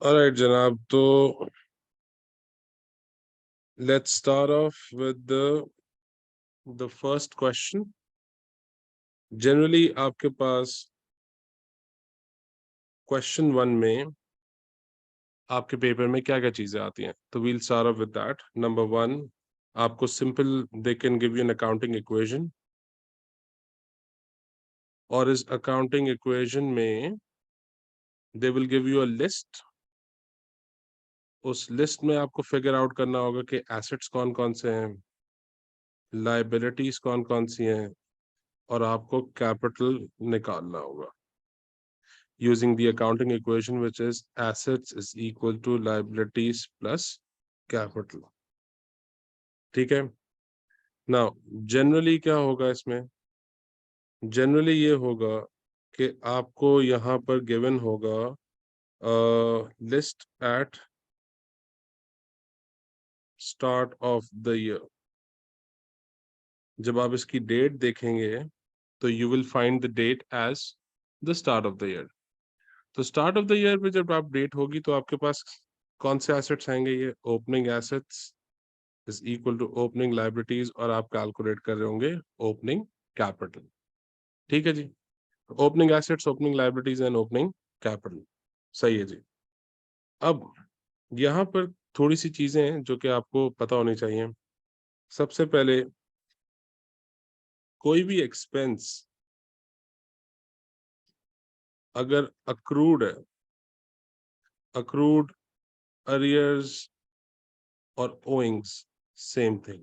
Alright, Janab. So let's start off with the first question. Generally, आपके पास question 1 में आपके paper में क्या-क्या चीजें आती हैं? तो we'll start off with that. Number 1, आपको simple they can give you an accounting equation. और इस accounting equation में they will give you a list. उस लिस्ट में आपको फिगर आउट करना होगा कि एसेट्स कौन-कौन से हैं, लायबिलिटीज कौन-कौन सी हैं और आपको कैपिटल निकालना होगा using the accounting equation, which is assets is equal to liabilities plus capital. ठीक है. Now generally क्या होगा इसमें? Generally ये होगा कि आपको यहाँ पर given होगा list at start of the year. जब आप इसकी डेट देखेंगे तो you will find the date as the start of the year. तो स्टार्ट ऑफ द ईयर पे जब आप डेट होगी तो आपके पास कौन से एसेट्स आएंगे? ये opening assets is equal to opening liabilities और आप कैलकुलेट कर रहे होंगे ओपनिंग कैपिटल. ठीक है जी. Opening assets, opening liabilities and opening capital. सही है जी. अब यहाँ पर थोड़ी सी चीजें हैं जो कि आपको पता होनी चाहिए. सबसे पहले कोई भी एक्सपेंस अगर अक्रूड है, अक्रूड, अरियर्स और ओइंग्स सेम थिंग.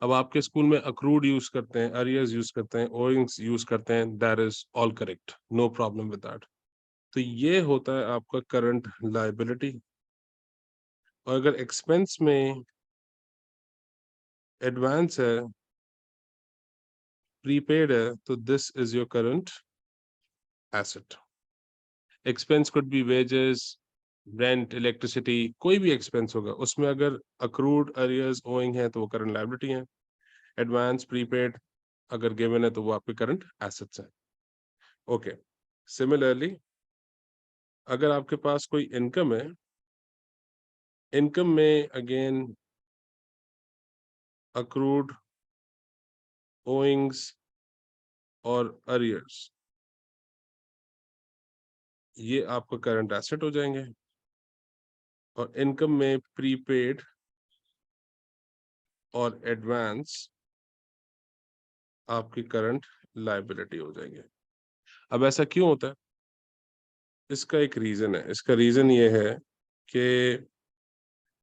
अब आपके स्कूल में अक्रूड यूज करते हैं, अरियर्स यूज करते हैं, ओइंग्स यूज करते हैं, that is all correct, no problem with that. तो ये होता है आपका करंट लायबिलिटी. और अगर एक्सपेंस में एडवांस है, प्रीपेड है, तो this is your current asset. Expense could be wages, rent, electricity, कोई भी एक्सपेंस होगा उसमें अगर अक्रूड, अरियर्स, ओइंग है तो वो करंट लायबिलिटी है. एडवांस, प्रीपेड अगर गिवन है तो वो आपके करंट एसेट्स है. ओके. सिमिलरली अगर आपके पास कोई इनकम है, इनकम में अगेन अक्रूड, ओइंग्स और अरियर्स, ये आपका करंट एसेट हो जाएंगे. और इनकम में प्रीपेड और एडवांस आपकी करंट लायबिलिटी हो जाएंगे. अब ऐसा क्यों होता है? इसका एक रीजन है. इसका रीजन ये है कि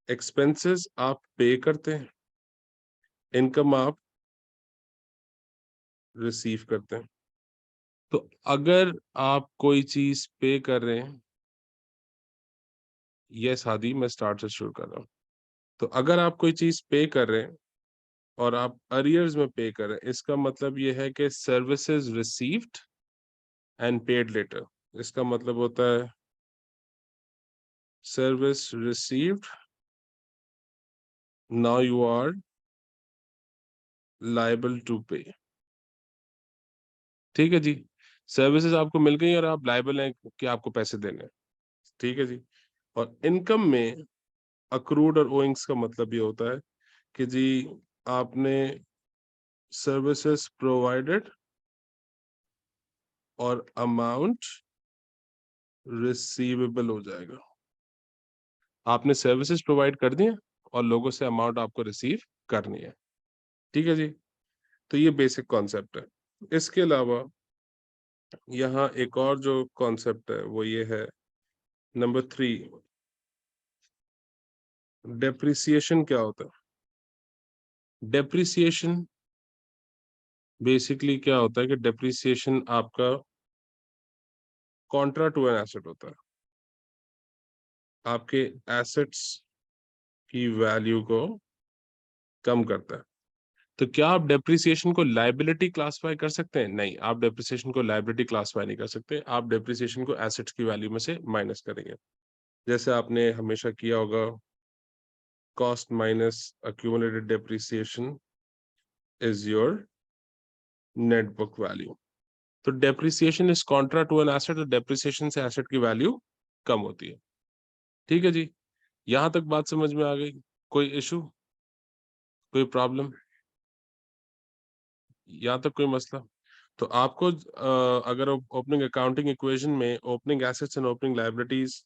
एक्सपेंसेस आप पे करते हैं, इनकम आप रिसीव करते हैं. तो अगर आप कोई चीज पे कर रहे हैं, ये शादी मैं स्टार्ट से शुरू कर रहा हूँ. तो अगर आप कोई चीज पे कर रहे हैं और आप अरियर्स में पे कर रहे हैं, इसका मतलब ये है कि services received and paid later. इसका मतलब होता है service received, now you are liable to pay. ठीक है जी. सर्विसेज आपको मिल गई और आप लायबल हैं कि आपको पैसे देने हैं. ठीक है जी. और इनकम में अक्रूड और ओइंग्स का मतलब ये होता है कि जी आपने सर्विसेज प्रोवाइडेड और अमाउंट रिसीवेबल हो जाएगा. आपने सर्विसेज प्रोवाइड कर दी हैं और लोगों से अमाउंट आपको रिसीव करनी है. ठीक है जी. तो ये बेसिक कॉन्सेप्ट है. इसके अलावा यहाँ एक और जो कॉन्सेप्ट है वो ये है, नंबर 3, डेप्रिसिएशन क्या होता है? डेप्रिसिएशन बेसिकली क्या होता है कि डेप्रिसिएशन आपका कॉन्ट्रा टू एन एसेट होता है. आपके एसेट्स की वैल्यू को कम करता है. तो क्या आप डेप्रिसिएशन को लायबिलिटी क्लासिफाई कर सकते हैं? नहीं, आप डेप्रिसिएशन को लायबिलिटी क्लासिफाई नहीं कर सकते. आप डेप्रिसिएशन को एसेट्स की वैल्यू में से माइनस करेंगे. जैसे आपने हमेशा किया होगा, cost minus accumulated depreciation is your net book value. तो depreciation is contra to an asset. Depreciation से एसेट की वैल्यू कम होती है. ठीक है जी, यहाँ तक बात समझ में आ गई? कोई इशू, कोई प्रॉब्लम, यहाँ तक कोई मसला? तो आपको अगर ओपनिंग अकाउंटिंग इक्वेशन में opening assets and opening liabilities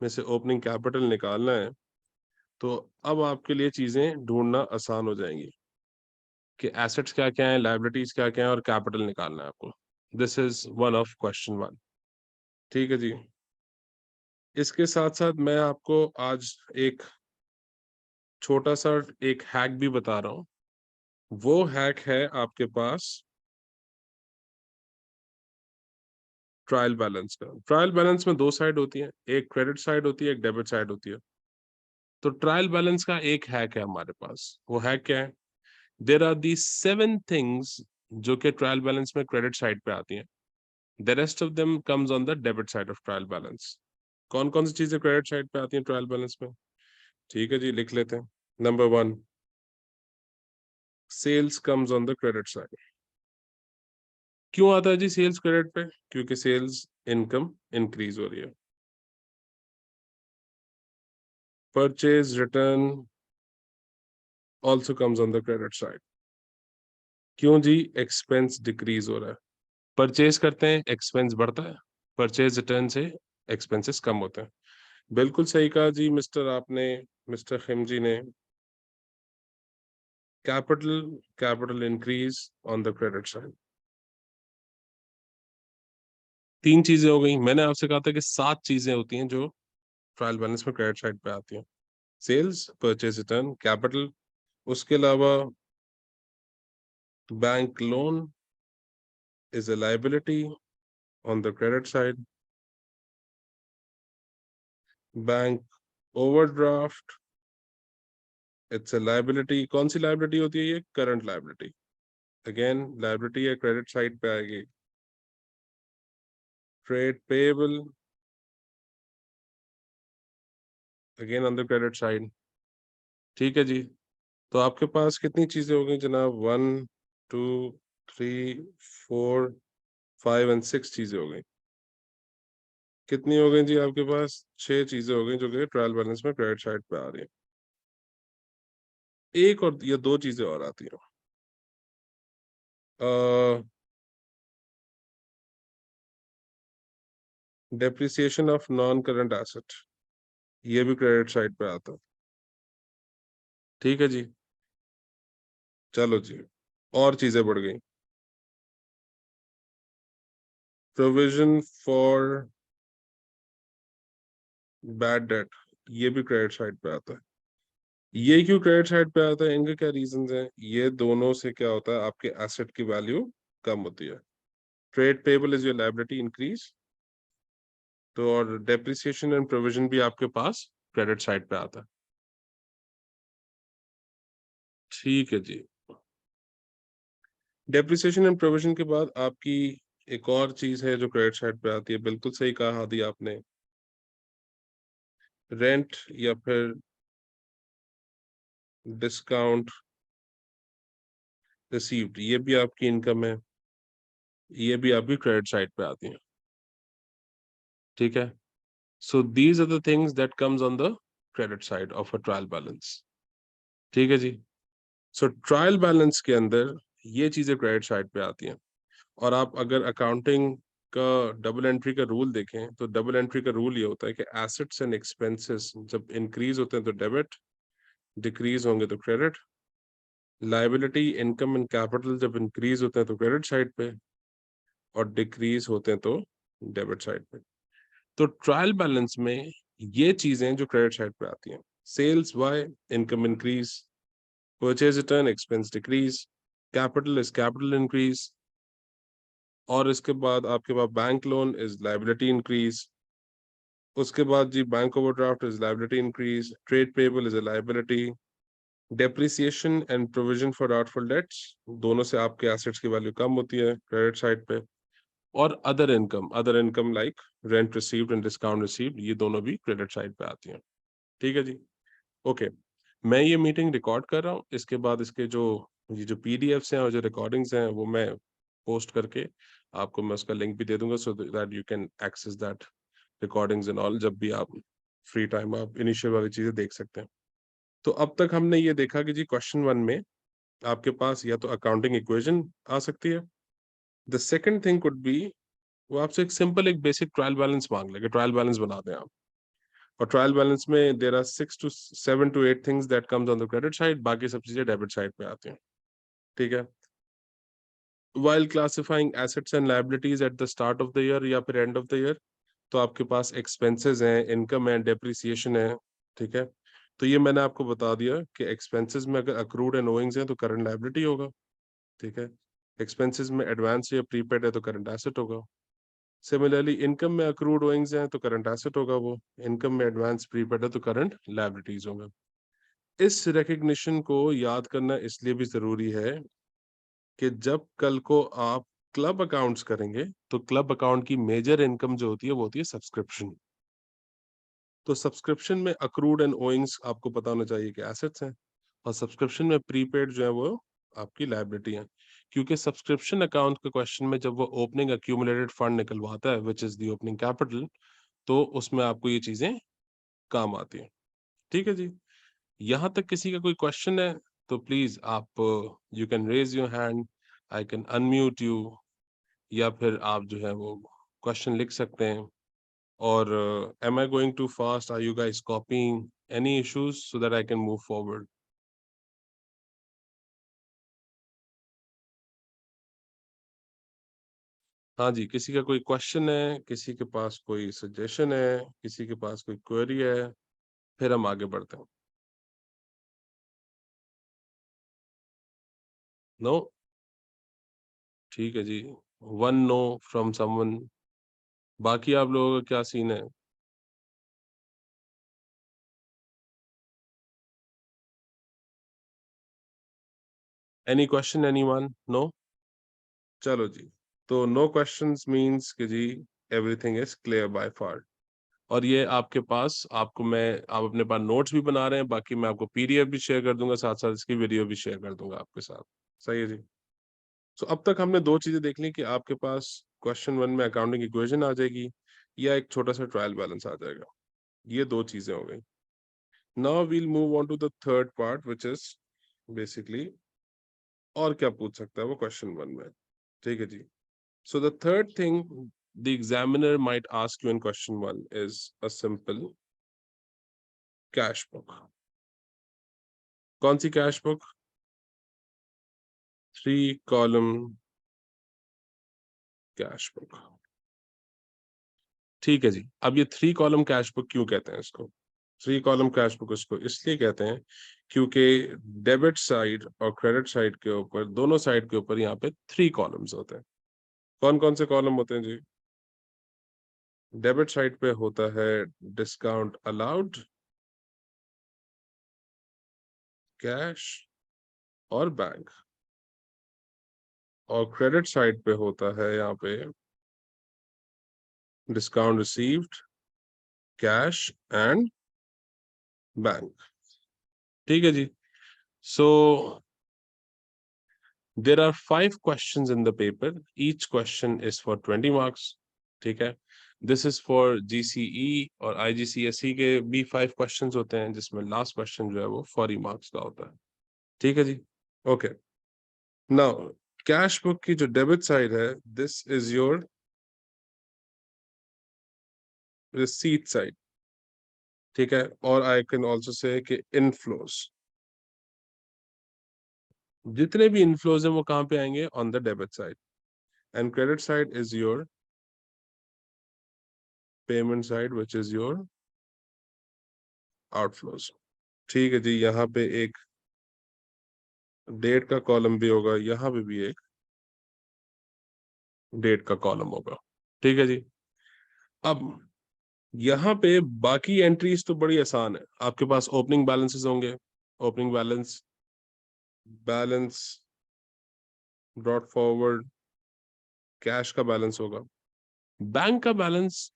में से ओपनिंग कैपिटल निकालना है, तो अब आपके लिए चीजें ढूंढना आसान हो जाएंगी कि एसेट्स क्या क्या है, लायबिलिटीज क्या क्या है और कैपिटल निकालना है आपको। This is one of question one. ठीक है जी। इसके साथ साथ मैं आपको आज एक छोटा सा एक हैक भी बता रहा हूँ। वो हैक है आपके पास ट्रायल बैलेंस का। ट्रायल बैलेंस में दो साइड होती है, एक क्रेडिट साइड होती है, एक डेबिट साइड होती है। तो ट्रायल बैलेंस का एक हैक है हमारे पास। वो हैक क्या है? देर आर दी 7 थिंग्स जो कि ट्रायल बैलेंस में क्रेडिट साइड पे आती हैं। The rest of them comes on the debit side of trial balance. कौन कौन सी चीजें क्रेडिट साइड पे आती हैं ट्रायल बैलेंस में? ठीक है जी, लिख लेते हैं। Number 1, sales comes on the credit side. क्यों आता है जी सेल्स क्रेडिट पे? क्योंकि सेल्स इनकम इंक्रीज हो रही है। Purchase return also comes on the credit side. क्यों जी? एक्सपेंस डिक्रीज हो रहा है। परचेज करते हैं, एक्सपेंस बढ़ता है। परचेज रिटर्न से एक्सपेंसेस कम होते हैं। बिल्कुल सही कहा जी मिस्टर आपने, मिस्टर खिमजी ने। Capital, capital increase on the credit side. 3 चीजें हो गई। मैंने आपसे कहा था कि 7 चीजें होती हैं जो ट्रायल बैलेंस में क्रेडिट साइड पे आती हैं। सेल्स, परचेज रिटर्न, कैपिटल, उसके अलावा bank loan is a liability on the credit side. Bank overdraft, it's a liability. कौन सी liability होती है ये? Current liability. Again, liability है, credit side पे आएगी. Trade payable, again on the credit side. ठीक है जी। तो आपके पास कितनी चीजें हो गई जनाब? 1, 2, 3, 4, 5 एंड 6 चीजें हो गई। कितनी हो गई जी आपके पास? 6 चीजें हो गई जो कि ट्रायल बैलेंस में क्रेडिट साइड पे आ रही है। एक और या 2 चीजें और आती हैं। Depreciation of non current asset, ये भी क्रेडिट साइड पे आता है। ठीक है जी। चलो जी, और चीजें बढ़ गई। प्रोविजन फॉर बैड डेट, ये भी क्रेडिट साइड पे आता है। ये क्यों क्रेडिट साइड पे आता है? इनके क्या रीजंस हैं? ये दोनों से क्या होता है, आपके एसेट की वैल्यू कम होती है। Trade payable is your liability increase, तो और डेप्रिसिएशन एंड प्रोविजन भी आपके पास क्रेडिट साइड पे आता है। ठीक है जी। डेप्रिसिएशन एंड प्रोविजन के बाद आपकी एक और चीज है जो क्रेडिट साइड पे आती है। बिल्कुल सही कहा हादी आपने, रेंट या फिर डिस्काउंट रिसीव्ड, ये भी आपकी इनकम है, ये भी आपकी क्रेडिट साइड पे आती है। ठीक है। So these are the things that comes on the credit side of a trial balance. ठीक है जी। सो ट्रायल बैलेंस के अंदर ये चीजें क्रेडिट साइड पे आती हैं। और आप अगर अकाउंटिंग का डबल एंट्री का रूल देखें तो डबल एंट्री का रूल ये होता है कि एसेट्स एंड एक्सपेंसेस जब इंक्रीज होते हैं तो डेबिट, डिक्रीज होंगे तो credit. Liability, income and capital जब इंक्रीज होते हैं तो क्रेडिट साइड पे, और डिक्रीज होते हैं तो डेबिट साइड पे। तो ट्रायल बैलेंस में ये चीजें जो क्रेडिट साइड पे आती हैं, sales why, income increase, purchase return, expense decrease, capital is capital increase, और इसके बाद आपके पास bank loan is liability increase, उसके बाद जी bank overdraft is liability increase, trade payable is a liability, depreciation and provision for doubtful debts, दोनों से आपके एसेट्स की वैल्यू कम होती है क्रेडिट साइड पे। और other income like rent received and discount received, ये दोनों भी क्रेडिट साइड पे आती हैं। ठीक है जी। ओके, मैं ये मीटिंग रिकॉर्ड कर रहा हूँ। इसके बाद इसके जो ये जो पीडीएफ्स हैं और जो रिकॉर्डिंग्स हैं वो मैं पोस्ट करके आपको मैं उसका लिंक भी दे दूंगा, so that you can access that recordings and all जब भी आप फ्री टाइम आप इनिशियल वाली चीजें देख सकते हैं। तो अब तक हमने ये देखा कि जी क्वेश्चन 1 में आपके पास या तो अकाउंटिंग इक्वेशन आ सकती है। The second thing could be, वो आपसे एक सिंपल एक बेसिक ट्रायल बैलेंस मांग लेंगे, ट्रायल बैलेंस बना दें आप। और ट्रायल बैलेंस में there are 6 to 7 to 8 things that comes on the credit side, बाकी सब चीजें डेबिट साइड पे आती हैं। ठीक है। While classifying assets and liabilities at the start of the year या फिर एंड ऑफ द ईयर, तो आपके पास एक्सपेंसेस हैं, इनकम है, डेप्रिसिएशन है। ठीक है। तो ये मैंने आपको बता दिया कि एक्सपेंसेस में अगर अक्रूड एंड ओइंग्स हैं तो करंट लायबिलिटी होगा। ठीक है। एक्सपेंसेस में एडवांस या प्रीपेड है तो करंट एसेट होगा। सिमिलरली इनकम में अक्रूड ओइंग्स हैं तो करंट एसेट होगा वो, इनकम में एडवांस प्रीपेड है तो करंट लायबिलिटीज होगा। इस रिकग्निशन को याद करना इसलिए भी जरूरी है कि जब कल को आप क्लब अकाउंट्स करेंगे तो क्लब अकाउंट की मेजर इनकम जो होती है वो होती है सब्सक्रिप्शन। तो सब्सक्रिप्शन में अक्रूड एंड ओइंग्स आपको पता होना चाहिए कि एसेट्स हैं, और सब्सक्रिप्शन में प्रीपेड जो है वो आपकी लायबिलिटी है। क्योंकि सब्सक्रिप्शन अकाउंट के क्वेश्चन में जब वो ओपनिंग एक्यूमुलेटेड फंड निकलवाता है which is the opening capital, तो उसमें आपको ये चीजें काम आती हैं। ठीक है जी। यहाँ तक किसी का कोई क्वेश्चन है तो प्लीज आप you can raise your hand, I can unmute you, या फिर आप जो है वो क्वेश्चन लिख सकते हैं। और am I going too fast? Are you guys copying? Any issues so that I can move forward? हाँ जी, किसी का कोई क्वेश्चन है, किसी के पास कोई सजेशन है, किसी के पास कोई क्वेरी है, फिर हम आगे बढ़ते हैं। नो? ठीक है जी। One no from someone. बाकी आप लोगों का क्या सीन है? Any question anyone? नो? चलो जी। तो नो क्वेश्चंस मींस कि जी everything is clear by far. और ये आपके पास, आपको मैं, आप अपने पास नोट्स भी बना रहे हैं, बाकी मैं आपको पीडीएफ भी शेयर कर दूंगा, साथ साथ इसकी वीडियो भी शेयर कर दूंगा आपके साथ। सही है जी। तो अब तक हमने दो चीजें देख ली कि आपके पास क्वेश्चन 1 में अकाउंटिंग इक्वेशन आ जाएगी या एक छोटा सा ट्रायल बैलेंस आ जाएगा। ये दो चीजें हो गई। Now we'll move on to the third part which is basically और क्या पूछ सकता है वो क्वेश्चन 1 में। ठीक है जी। So the third thing the examiner might ask you in question 1 is a simple cash book. कौन सी cash book? 3 column cash book. ठीक है जी। अब ये 3 कॉलम कैश बुक क्यों कहते हैं इसको? 3 कॉलम कैश बुक इसको इसलिए कहते हैं क्योंकि डेबिट साइड और क्रेडिट साइड के ऊपर, दोनों साइड के ऊपर यहाँ पे 3 कॉलम्स होते हैं। कौन कौन से कॉलम होते हैं जी? डेबिट साइड पे होता है डिस्काउंट अलाउड, कैश और बैंक। और क्रेडिट साइड पे होता है यहाँ पे discount received, cash and bank. ठीक है जी। सो there are 5 questions in the paper. Each question is for 20 marks. ठीक है। This is for GCE और IGCSE के भी 5 questions होते हैं, जिसमें लास्ट क्वेश्चन जो है वो 40 मार्क्स का होता है। ठीक है जी। ओके। नाउ कैश बुक की जो डेबिट साइड है, this is your receipt side. ठीक है। और आई कैन ऑल्सो से कि इनफ्लोज, जितने भी इनफ्लोज हैं वो कहाँ पे आएंगे? On the debit side. And credit side is your payment side which is your outflows. ठीक है जी। यहाँ पे एक डेट का कॉलम भी होगा, यहाँ पे भी एक डेट का कॉलम होगा। ठीक है जी। अब यहाँ पे बाकी एंट्रीज तो बड़ी आसान है। आपके पास ओपनिंग बैलेंसेस होंगे, opening balance, balance brought forward, cash का बैलेंस होगा। बैंक का बैलेंस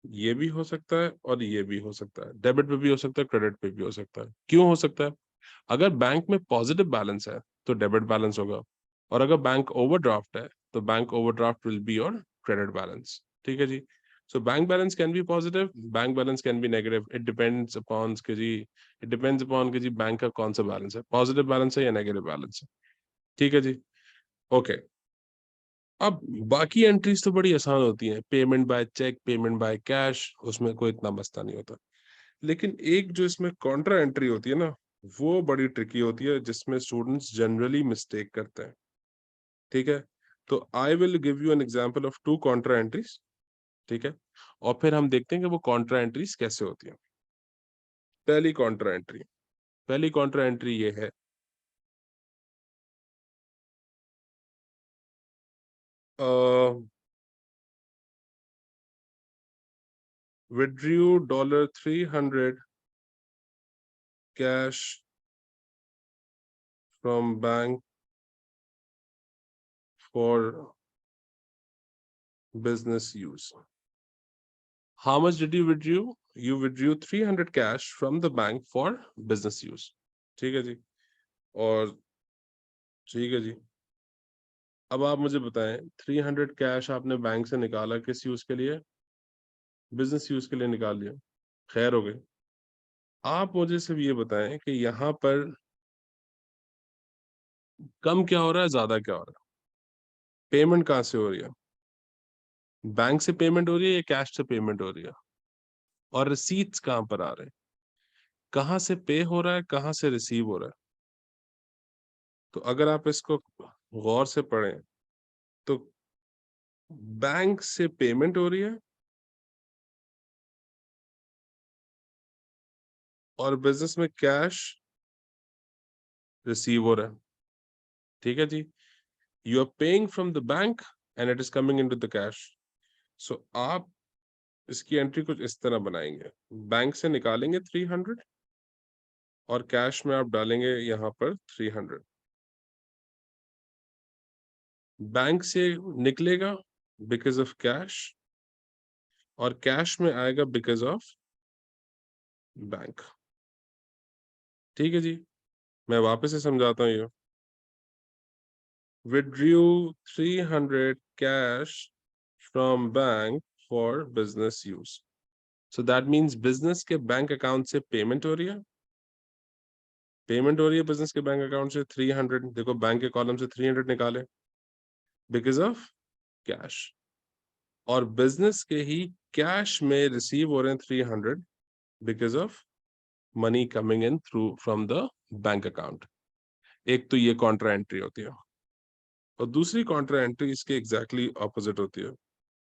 ये भी हो सकता है और ये भी हो सकता है, डेबिट पे भी हो सकता है, क्रेडिट पे भी हो सकता है। क्यों हो सकता है? अगर बैंक में पॉजिटिव बैलेंस है तो डेबिट बैलेंस होगा, और अगर बैंक ओवरड्राफ्ट है तो bank overdraft will be your credit balance. ठीक है जी। So bank balance can be positive, bank balance can be negative. It depends upon कि जी, it depends upon कि जी बैंक का कौन सा बैलेंस है, पॉजिटिव बैलेंस है या नेगेटिव बैलेंस है. ठीक है जी. ओके. अब बाकी एंट्रीज तो बड़ी आसान होती हैं, payment by cheque, payment by cash, उसमें कोई इतना मसला नहीं होता. लेकिन एक जो इसमें कॉन्ट्रा एंट्री होती है ना, वो बड़ी ट्रिकी होती है, जिसमें स्टूडेंट्स जनरली मिस्टेक करते हैं. ठीक है. तो I will give you an example of two contra entries. ठीक है. और फिर हम देखते हैं कि वो कॉन्ट्रा एंट्रीज कैसे होती हैं. पहली कॉन्ट्रा एंट्री, पहली कॉन्ट्रा एंट्री ये है, withdrew $300 cash from bank for business use. How much did you withdraw? You withdrew 300 cash from the bank for business use. ठीक है जी. और ठीक है जी. अब आप मुझे बताएं, 300 कैश आपने बैंक से निकाला, किस यूज के लिए? बिजनेस यूज के लिए निकाल लिया. खैर हो गई. आप मुझे सिर्फ ये बताएं कि यहाँ पर कम क्या हो रहा है, ज्यादा क्या हो रहा है? पेमेंट कहाँ से हो रही है? बैंक से पेमेंट हो रही है या कैश से पेमेंट हो रही है? और रिसीट्स कहाँ पर आ रहे हैं? कहाँ से पे हो रहा है, कहाँ से रिसीव हो रहा है? तो अगर आप इसको गौर से पढ़ें तो बैंक से पेमेंट हो रही है और बिजनेस में कैश रिसीव हो रहा है. ठीक है जी. You are paying from the bank and it is coming into the cash. So आप इसकी एंट्री कुछ इस तरह बनाएंगे, बैंक से निकालेंगे 300 और कैश में आप डालेंगे यहाँ पर 300. बैंक से निकलेगा बिकॉज ऑफ कैश और कैश में आएगा बिकॉज ऑफ बैंक. ठीक है जी. मैं वापस से समझाता हूँ ये. withdrew 300 cash from bank for business use. So that means business के बैंक अकाउंट से पेमेंट हो रही है, पेमेंट हो रही है बिजनेस के बैंक अकाउंट से 300. देखो बैंक के कॉलम से 300 निकाले बिकॉज ऑफ कैश, और बिजनेस के ही कैश में रिसीव हो रहे हैं 300 because of money coming in through from the bank account. एक तो ये कॉन्ट्रा एंट्री होती है, और दूसरी कॉन्ट्रा एंट्री इसके एग्जैक्टली ऑपोजिट होती है.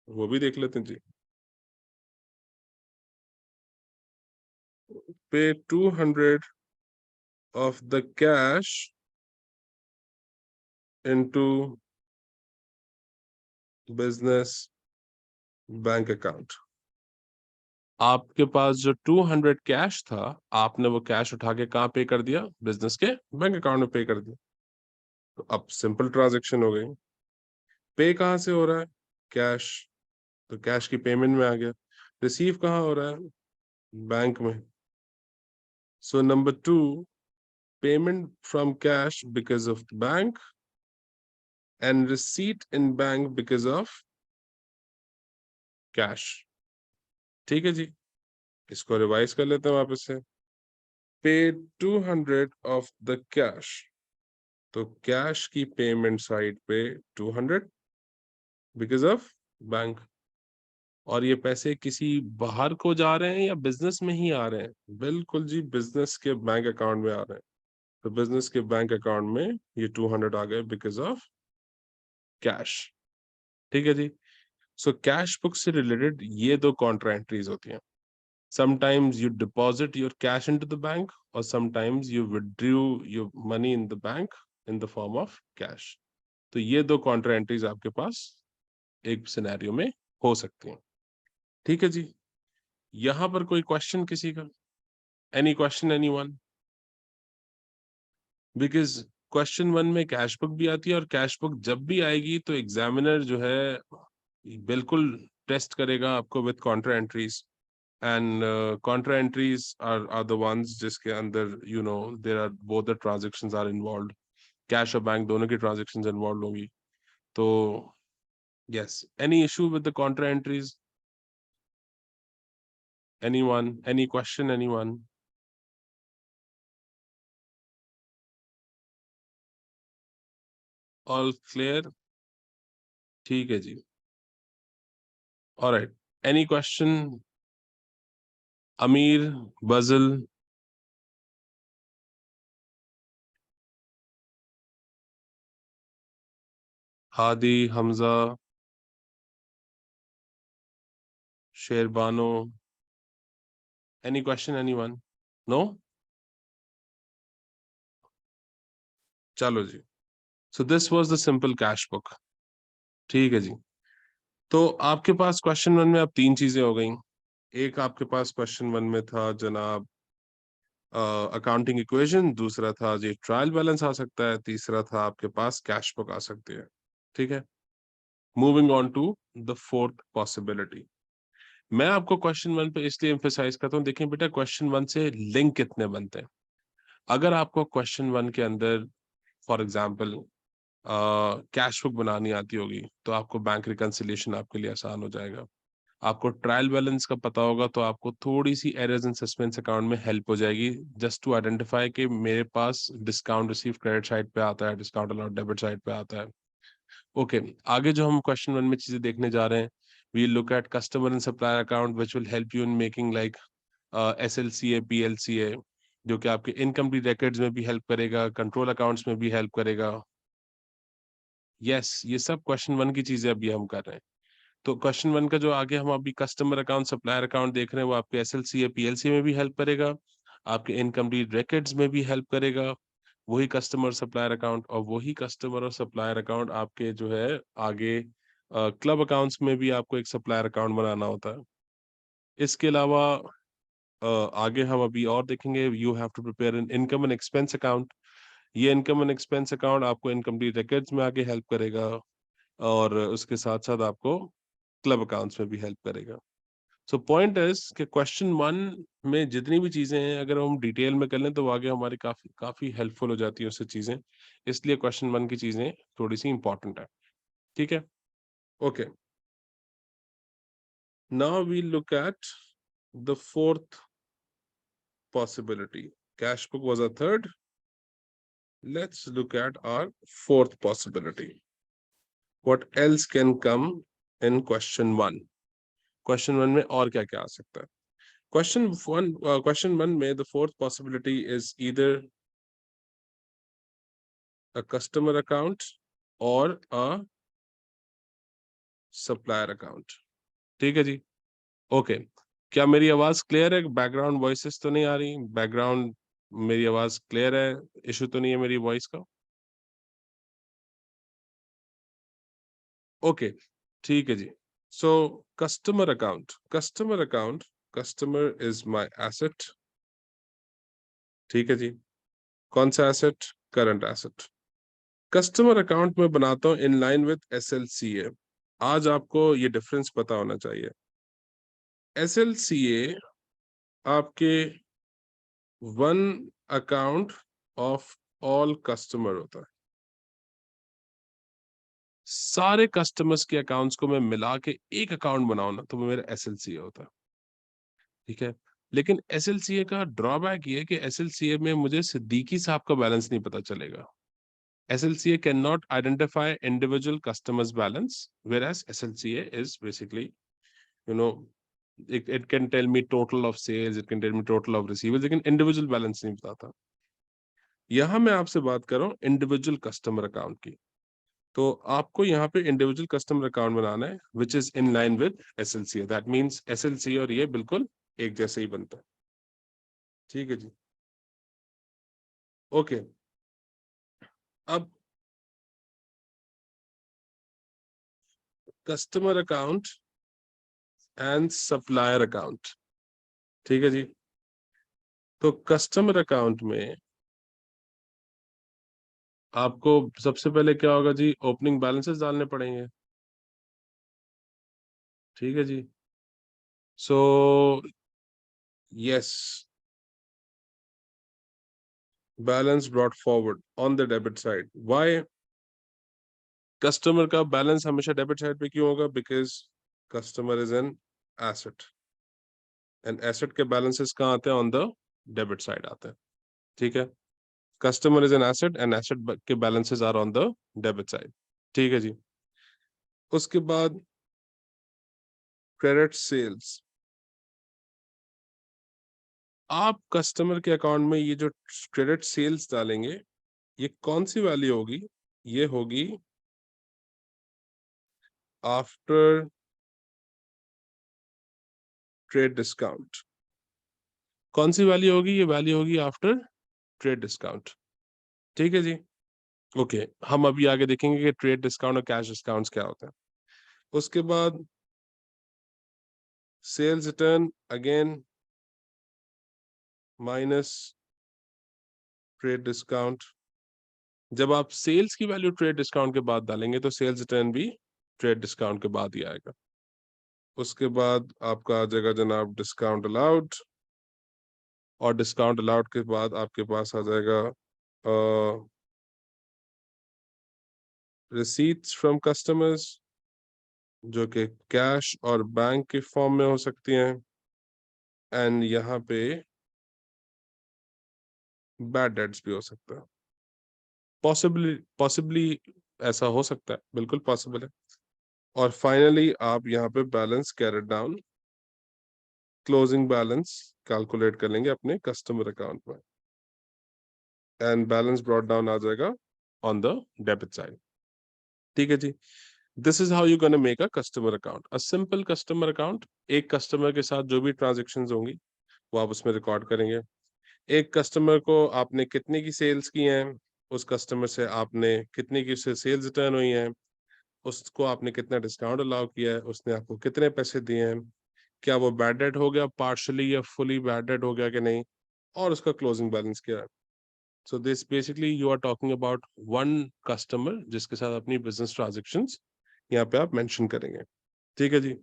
वो भी देख लेते हैं जी. Pay 200 of the cash into business bank account. आपके पास जो 200 कैश था, आपने वो कैश उठा के कहाँ पे कर दिया? बिजनेस के बैंक अकाउंट में पे कर दिया. तो अब सिंपल ट्रांजैक्शन हो गई. पे कहाँ से हो रहा है? कैश. तो कैश की पेमेंट में आ गया. रिसीव कहाँ हो रहा है? बैंक में. So number 2, payment from cash because of bank and receipt in bank because of cash. ठीक है जी. इसको रिवाइज कर लेते हैं वापस से. पे 200 ऑफ द कैश. तो कैश की पेमेंट साइड पे 200 बिकॉज ऑफ बैंक. और ये पैसे किसी बाहर को जा रहे हैं या बिजनेस में ही आ रहे हैं? बिल्कुल जी, बिजनेस के बैंक अकाउंट में आ रहे हैं. तो बिजनेस के बैंक अकाउंट में ये 200 आ गए बिकॉज ऑफ कैश. ठीक है जी. सो कैश बुक से रिलेटेड ये दो कॉन्ट्रा एंट्रीज होती हैं. Sometimes you deposit your cash into the bank, or sometimes you withdrew your money in the bank in the form of cash. तो ये दो कॉन्ट्रा एंट्रीज आपके पास एक सिनेरियो में हो सकती हैं. ठीक है जी. यहां पर कोई क्वेश्चन किसी का? Any question anyone? Because question 1 में कैश बुक भी आती है, और कैश बुक जब भी आएगी तो एग्जामिनर जो है बिल्कुल टेस्ट करेगा आपको with Contra entries. And contra entries are the ones जिसके अंदर there are both the transactions are involved. Cash और बैंक दोनों की transactions involved होंगी. तो yes, any issue with the contra entries? Anyone? Any question? Anyone? All clear? ठीक है जी. All right. Any question? Amir, Bazil, Hadi, Hamza, Sherbano. Any question? Anyone? No? चलो जी. So this was the simple cash book. ठीक है जी. तो आपके पास question one में अब तीन चीजें हो गई. एक आपके पास क्वेश्चन वन में था जनाब अकाउंटिंग इक्वेशन, दूसरा था जी ट्रायल बैलेंस आ सकता है, तीसरा था आपके पास कैश बुक आ सकती है. ठीक है. Moving on to the fourth possibility. मैं आपको क्वेश्चन वन पे इसलिए एम्फेसाइज करता हूँ, देखिए बेटा क्वेश्चन वन से लिंक कितने बनते हैं. अगर आपको क्वेश्चन वन के अंदर फॉर एग्जाम्पल कैश बुक बनानी आती होगी तो आपको बैंक रिकंसिलिएशन आपके लिए आसान हो जाएगा. आपको ट्रायल बैलेंस का पता होगा तो आपको थोड़ी सी एरर्स एंड सस्पेंस अकाउंट में हेल्प हो जाएगी, जस्ट टू आइडेंटिफाई कि मेरे पास डिस्काउंट रिसीव क्रेडिट साइड पे आता है, डिस्काउंट अलाउड डेबिट साइड पे आता है. ओके. आगे जो हम क्वेश्चन वन में चीजें देखने जा रहे हैं, we look at customer and supplier account which will help you in making like SLCA PLCA, जो कि आपके इनकम्प्लीट रिकॉर्ड्स में भी हेल्प करेगा, कंट्रोल अकाउंट्स में भी हेल्प करेगा. यस, ये सब क्वेश्चन वन की चीजें अभी हम कर रहे हैं. तो क्वेश्चन वन का जो आगे हम अभी कस्टमर अकाउंट सप्लायर अकाउंट देख रहे हैं वो आपके SLCA PLCA में भी हेल्प करेगा, आपके इनकम्प्लीट रिकॉर्ड्स में भी हेल्प करेगा. वही कस्टमर सप्लायर अकाउंट और वही कस्टमर और सप्लायर अकाउंट आपके जो है आगे क्लब अकाउंट्स में भी आपको एक सप्लायर अकाउंट बनाना होता है. इसके अलावा आगे हम अभी और देखेंगे, you have to prepare an income and expense account. ये इनकम एंड एक्सपेंस अकाउंट आपको इनकम्प्लीट रिकॉर्ड्स में आगे हेल्प करेगा और उसके साथ साथ आपको क्लब अकाउंट्स में भी हेल्प करेगा. सो पॉइंट इज कि क्वेश्चन वन में जितनी भी चीजें हैं अगर हम डिटेल में कर लें तो आगे हमारी काफी काफी हेल्पफुल हो जाती है उससे चीजें. इसलिए क्वेश्चन वन की चीजें थोड़ी सी इंपॉर्टेंट है. ठीक है. Okay. Now we look at the fourth possibility. Cash book was a third. Let's look at our fourth possibility. What else can come in question one? Question one में और क्या क्या आ सकता है? Question one में the fourth possibility is either a customer account or a supplier account. ठीक है जी. ओके. क्या मेरी आवाज क्लियर है? बैकग्राउंड वॉइसेस तो नहीं आ रही? बैकग्राउंड मेरी आवाज क्लियर है? इशू तो नहीं है मेरी वॉइस का? ओके. ठीक है जी. So customer account, customer is my asset. ठीक है जी. कौन सा asset? Current asset. Customer account में बनाता हूं इन लाइन विद SLCA. आज आपको ये डिफरेंस पता होना चाहिए. SLCA आपके one account of all customer होता है. सारे कस्टमर्स के अकाउंट्स को मैं मिला के एक अकाउंट बनाऊं ना तो वो मेरा SLCA होता है. ठीक है. लेकिन SLCA का ड्रॉबैक ये है कि SLCA में मुझे सिद्दीकी साहब का बैलेंस नहीं पता चलेगा. SLCA can not identify individual customers balance, whereas SLCA is basically, you know, it can tell me total of sales, it can tell me total of receivables, लेकिन इंडिविजुअल बैलेंस नहीं बताता. यहाँ मैं आपसे बात कर रहा हूँ इंडिविजुअल कस्टमर अकाउंट की. तो आपको यहाँ पे इंडिविजुअल कस्टमर अकाउंट बनाना है which is in line with SLCA. That means SLCA और ये बिल्कुल एक जैसे ही बनता है. ठीक है जी. ओके. अब customer account and supplier account. ठीक है जी. तो कस्टमर अकाउंट में आपको सबसे पहले क्या होगा जी? ओपनिंग बैलेंसेस डालने पड़ेंगे. ठीक है जी. So yes, balance brought forward on the debit side. Why? Customer का बैलेंस हमेशा डेबिट साइड पे क्यों होगा? Because customer is an asset. And asset के बैलेंसेस कहाँ आते हैं? ऑन द डेबिट साइड आते हैं। ठीक है, customer is an asset and asset के balances are on the debit side. ठीक है जी। उसके बाद क्रेडिट सेल्स, आप कस्टमर के अकाउंट में ये जो क्रेडिट सेल्स डालेंगे, ये कौन सी वैल्यू होगी? ये होगी आफ्टर ट्रेड डिस्काउंट। कौन सी वैल्यू होगी? ये वैल्यू होगी आफ्टर ट्रेड डिस्काउंट। ठीक है जी। ओके, हम अभी आगे देखेंगे कि ट्रेड डिस्काउंट और कैश डिस्काउंट्स क्या होते हैं। उसके बाद sales return again minus trade discount. जब आप सेल्स की वैल्यू ट्रेड डिस्काउंट के बाद डालेंगे तो सेल्स रिटर्न भी ट्रेड डिस्काउंट के बाद ही आएगा। उसके बाद आपका आ जाएगा जनाब डिस्काउंट अलाउड, और डिस्काउंट अलाउड के बाद आपके पास आ जाएगा रिसीट्स फ्रॉम कस्टमर्स, जो कि कैश और बैंक के फॉर्म में हो सकती हैं, एंड यहाँ पे बैड डेट्स भी हो सकता है। पॉसिबली ऐसा हो सकता है, बिल्कुल पॉसिबल है। और फाइनली आप यहाँ पे balance carried down, closing balance calculate कर लेंगे अपने कस्टमर अकाउंट में, एंड बैलेंस ब्रॉट डाउन आ जाएगा ऑन द डेबिट साइड। ठीक है जी। This is how you gonna make a customer account, a simple customer account. एक कस्टमर के साथ जो भी ट्रांजेक्शन्स होंगी वो आप उसमें रिकॉर्ड करेंगे। एक कस्टमर को आपने कितने की सेल्स की हैं, उस कस्टमर से आपने कितने की उससे सेल्स रिटर्न हुई हैं, उसको आपने कितना डिस्काउंट अलाउ किया है, उसने आपको कितने पैसे दिए हैं, क्या वो बैड डेट हो गया पार्शली या फुली बैड डेट हो गया कि नहीं, और उसका क्लोजिंग बैलेंस क्या है। So this basically you are talking about one customer जिसके साथ अपनी बिजनेस ट्रांजेक्शन्स यहाँ पे आप मेंशन करेंगे। ठीक है जी।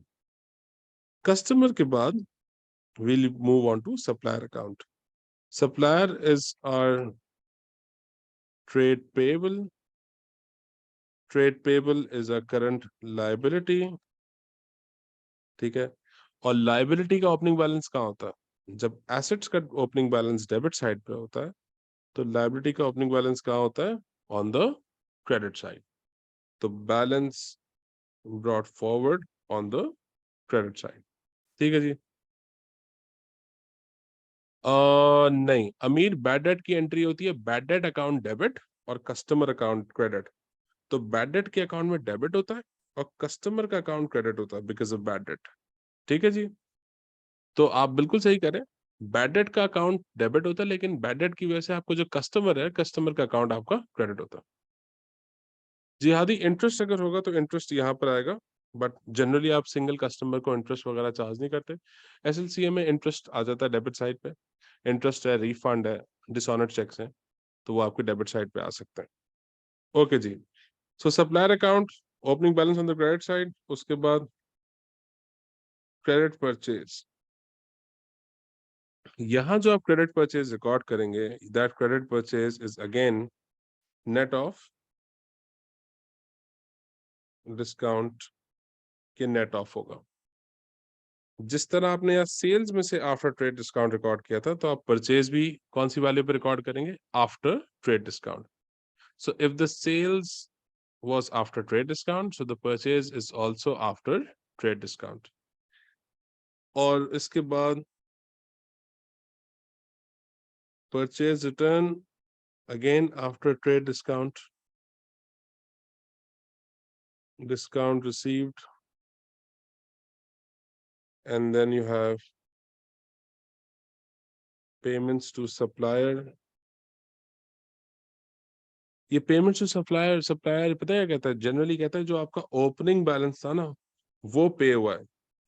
कस्टमर के बाद we'll move on to supplier account. Supplier is our trade payable. Trade payable is a current liability. ठीक है, और लाइबिलिटी का ओपनिंग बैलेंस कहाँ होता है? जब एसेट्स का ओपनिंग बैलेंस डेबिट साइड पे होता है, तो लाइबिलिटी का ओपनिंग बैलेंस कहाँ होता है? On the credit side. तो balance brought forward on the credit side. ठीक है जी। नहीं अमीर, बैड डेट की एंट्री होती है बैड डेट अकाउंट डेबिट और कस्टमर अकाउंट क्रेडिट। तो बैड डेट के अकाउंट में डेबिट होता है और कस्टमर का अकाउंट क्रेडिट होता है बिकॉज ऑफ बैड डेट। ठीक है जी। तो आप बिल्कुल सही करें, बैड डेट का अकाउंट डेबिट होता है, लेकिन बैड डेट की वजह से आपको जो कस्टमर है, कस्टमर का अकाउंट आपका क्रेडिट होता है। जिहादी इंटरेस्ट अगर होगा तो इंटरेस्ट यहाँ पर आएगा, बट जनरली आप सिंगल कस्टमर को इंटरेस्ट वगैरह चार्ज नहीं करते। एसएलसीए में इंटरेस्ट आ जाता है डेबिट साइड पे, इंटरेस्ट है, रिफंड है, डिसऑनर्ड चेक्स हैं, तो वो आपके डेबिट साइड पे आ सकते हैं। ओके जी। So supplier account, opening balance on the credit side. उसके बाद क्रेडिट परचेज, यहाँ जो आप क्रेडिट परचेज रिकॉर्ड करेंगे, that credit purchase is again net of discount के नेट ऑफ होगा। जिस तरह आपने यहाँ सेल्स में से आफ्टर ट्रेड डिस्काउंट रिकॉर्ड किया था, तो आप परचेज भी कौन सी वैल्यू पे रिकॉर्ड करेंगे? After trade discount. So if the sales was after trade discount, so the purchase is also after trade discount. और इसके बाद purchase return again after trade discount, discount received, and then you have payments to supplier. ये payments to supplier, supplier पता है क्या कहता है? Generally कहता है जो आपका ओपनिंग बैलेंस था ना, वो पे हुआ है।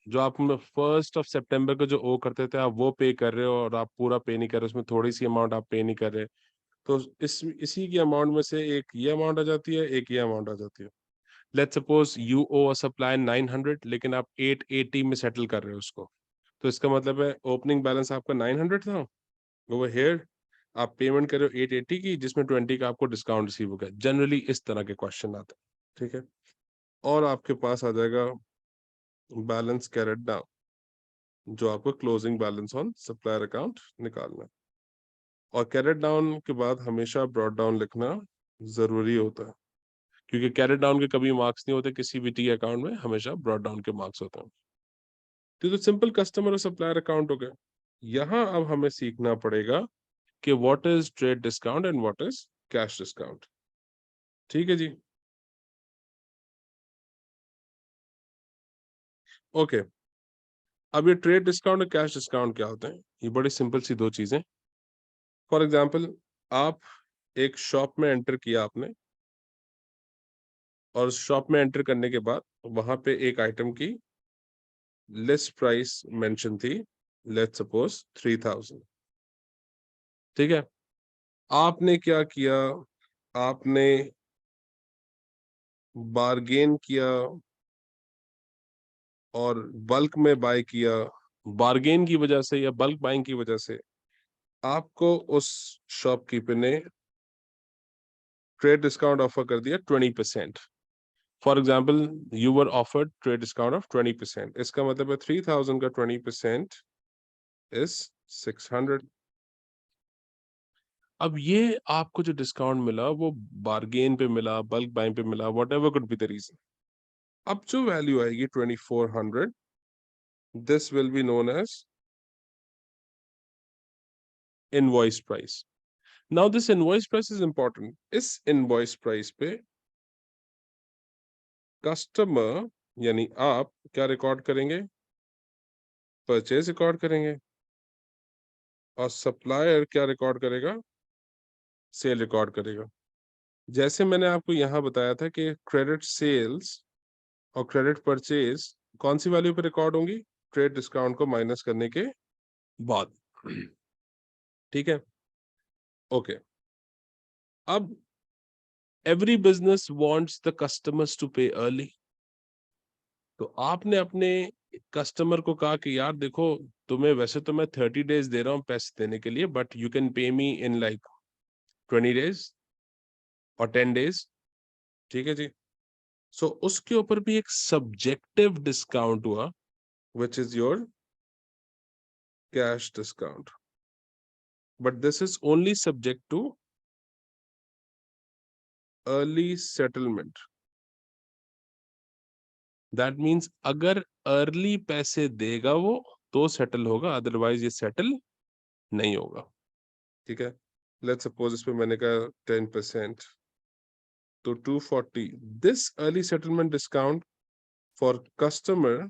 जो आप 1 सितंबर को जो ओ करते थे, आप वो पे कर रहे हो, और आप पूरा पे नहीं कर रहे, उसमें थोड़ी सी अमाउंट आप पे नहीं कर रहे। तो इसी की अमाउंट में से एक ये अमाउंट आ जाती है, एक ये अमाउंट आ जाती है। Let's suppose you owe a supplier 900, लेकिन आप 880 में सेटल कर रहे हो उसको। तो इसका मतलब है ओपनिंग बैलेंस आपका 900 था, ओवर हियर आप पेमेंट कर रहे हो 880 की, जिसमें 20 का आपको डिस्काउंट रिसीव हो गया। जनरली इस तरह के क्वेश्चन आते हैं। ठीक है, और आपके पास आ जाएगा बैलेंस कैरेट डाउन। जो आपको closing balance on supplier account निकालना है। और कैरेट डाउन के बाद हमेशा ब्रॉट डाउन लिखना जरूरी होता है, क्योंकि कैरेट डाउन के कभी मार्क्स नहीं होते किसी भी टी अकाउंट में, हमेशा ब्रॉट डाउन के मार्क्स होते हैं। तो सिंपल कस्टमर और सप्लायर अकाउंट हो गए। यहाँ अब हमें सीखना पड़ेगा कि what is trade discount and what is cash discount. ठीक है जी, ओके। अब ये ट्रेड डिस्काउंट और कैश डिस्काउंट क्या होते हैं? ये बड़ी सिंपल सी दो चीजें। फॉर एग्जाम्पल, आप एक शॉप में एंटर किया आपने, और शॉप में एंटर करने के बाद वहां पे एक आइटम की लिस्ट प्राइस मेंशन थी, लेट्स सपोज 3000। ठीक है, आपने क्या किया, आपने बार्गेन किया और बल्क में बाय किया। बार्गेन की वजह से या बल्क बाइंग की वजह से आपको उस शॉपकीपर ने ट्रेड डिस्काउंट ऑफर कर दिया 20%। For example, you were offered trade discount of 20%। इसका मतलब है 3000 का 20% इज 600। अब ये आपको जो डिस्काउंट मिला वो बार्गेन पे मिला, बल्क बाइंग पे मिला, whatever could be the reason. अब जो वैल्यू आएगी 2400, this will be known as invoice price. Now this invoice price is important. इस इनवॉइस प्राइस पे कस्टमर यानी आप क्या रिकॉर्ड करेंगे? परचेज रिकॉर्ड करेंगे। और सप्लायर क्या रिकॉर्ड करेगा? सेल रिकॉर्ड करेगा। जैसे मैंने आपको यहाँ बताया था कि क्रेडिट सेल्स और क्रेडिट परचेज कौन सी वैल्यू पे रिकॉर्ड होंगी? ट्रेड डिस्काउंट को माइनस करने के बाद। ठीक है, ओके। अब every business wants the customers to pay early. तो आपने अपने कस्टमर को कहा कि यार देखो, तुम्हें वैसे तो मैं 30 डेज दे रहा हूँ पैसे देने के लिए, but you can pay me in like 20 days और 10 डेज। ठीक है जी। सो उसके ऊपर भी एक सब्जेक्टिव डिस्काउंट हुआ, which is your cash discount, but this is only subject too early settlement. That means अगर अर्ली पैसे देगा वो तो सेटल होगा, अदरवाइज ये सेटल नहीं होगा। ठीक है, लेट्स सपोज इस पे मैंने कहा 10%, तो 240। This early settlement discount for customer,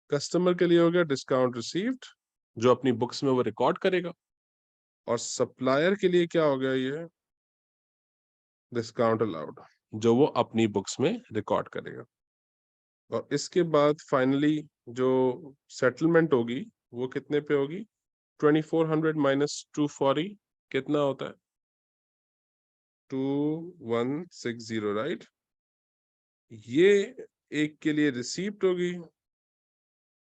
customer के लिए हो गया डिस्काउंट रिसीव्ड, जो अपनी बुक्स में वो रिकॉर्ड करेगा। और सप्लायर के लिए क्या हो गया? ये डिस्काउंट अलाउड, जो वो अपनी बुक्स में रिकॉर्ड करेगा। और इसके बाद फाइनली जो सेटलमेंट होगी वो कितने पे होगी? 2400 माइनस 240 कितना होता है? 2160, राइट। ये एक के लिए रिसीप्ट होगी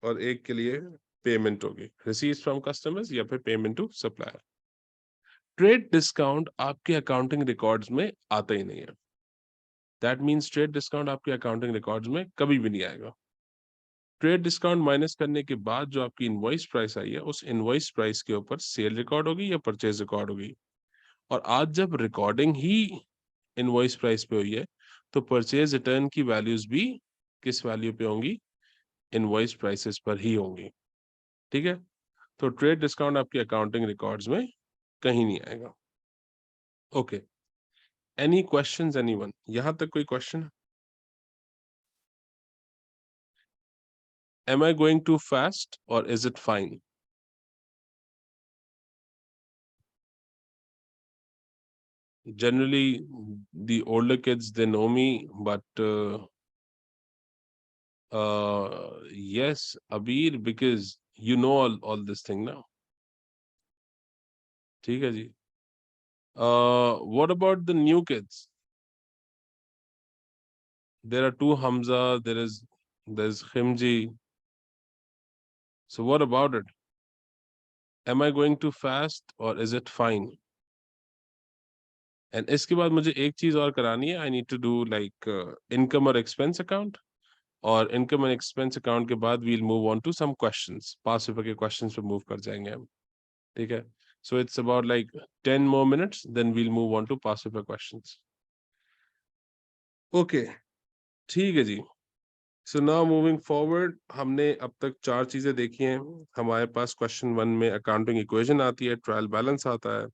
और एक के लिए पेमेंट होगी, रिसीव्ड फ्रॉम कस्टमर्स या फिर payment to supplier. Trade discount आपके अकाउंटिंग रिकॉर्ड्स में आता ही नहीं है। दैट मीन्स ट्रेड डिस्काउंट आपके अकाउंटिंग रिकॉर्ड्स में कभी भी नहीं आएगा। ट्रेड डिस्काउंट माइनस करने के बाद जो आपकी इनवॉइस प्राइस आई है, उस इनवॉइस प्राइस के ऊपर सेल रिकॉर्ड होगी या परचेज रिकॉर्ड होगी। और आज जब रिकॉर्डिंग ही इनवॉइस प्राइस पे हुई है, तो परचेज रिटर्न की वैल्यूज भी किस वैल्यू पे होंगी? इनवॉइस प्राइसेस पर ही होंगी। ठीक है, तो ट्रेड डिस्काउंट आपके अकाउंटिंग रिकॉर्ड्स में कहीं नहीं आएगा। Okay, any questions anyone? यहां तक कोई question? Am I going too fast or is it fine? Generally, the older kids, they know me, but yes, Abir, because you know all this thing now. ठीक है जी. What about the new kids? There are two Hamza, there's Khimji. So what about it? Am I going too fast or is it fine? And इसके बाद मुझे एक चीज और करानी है. I need to do like income or expense account. और income and expense account के बाद we'll move on to some questions, past paper के क्वेश्चंस पे मूव कर जाएंगे हम, ठीक है। So it's about like 10 more minutes, then we'll move on to past paper questions. Okay, ठीक है जी। सो नाउ मूविंग फॉरवर्ड, हमने अब तक 4 चीजें देखी हैं। हमारे पास क्वेश्चन 1 में अकाउंटिंग इक्वेशन आती है, ट्रायल बैलेंस आता है,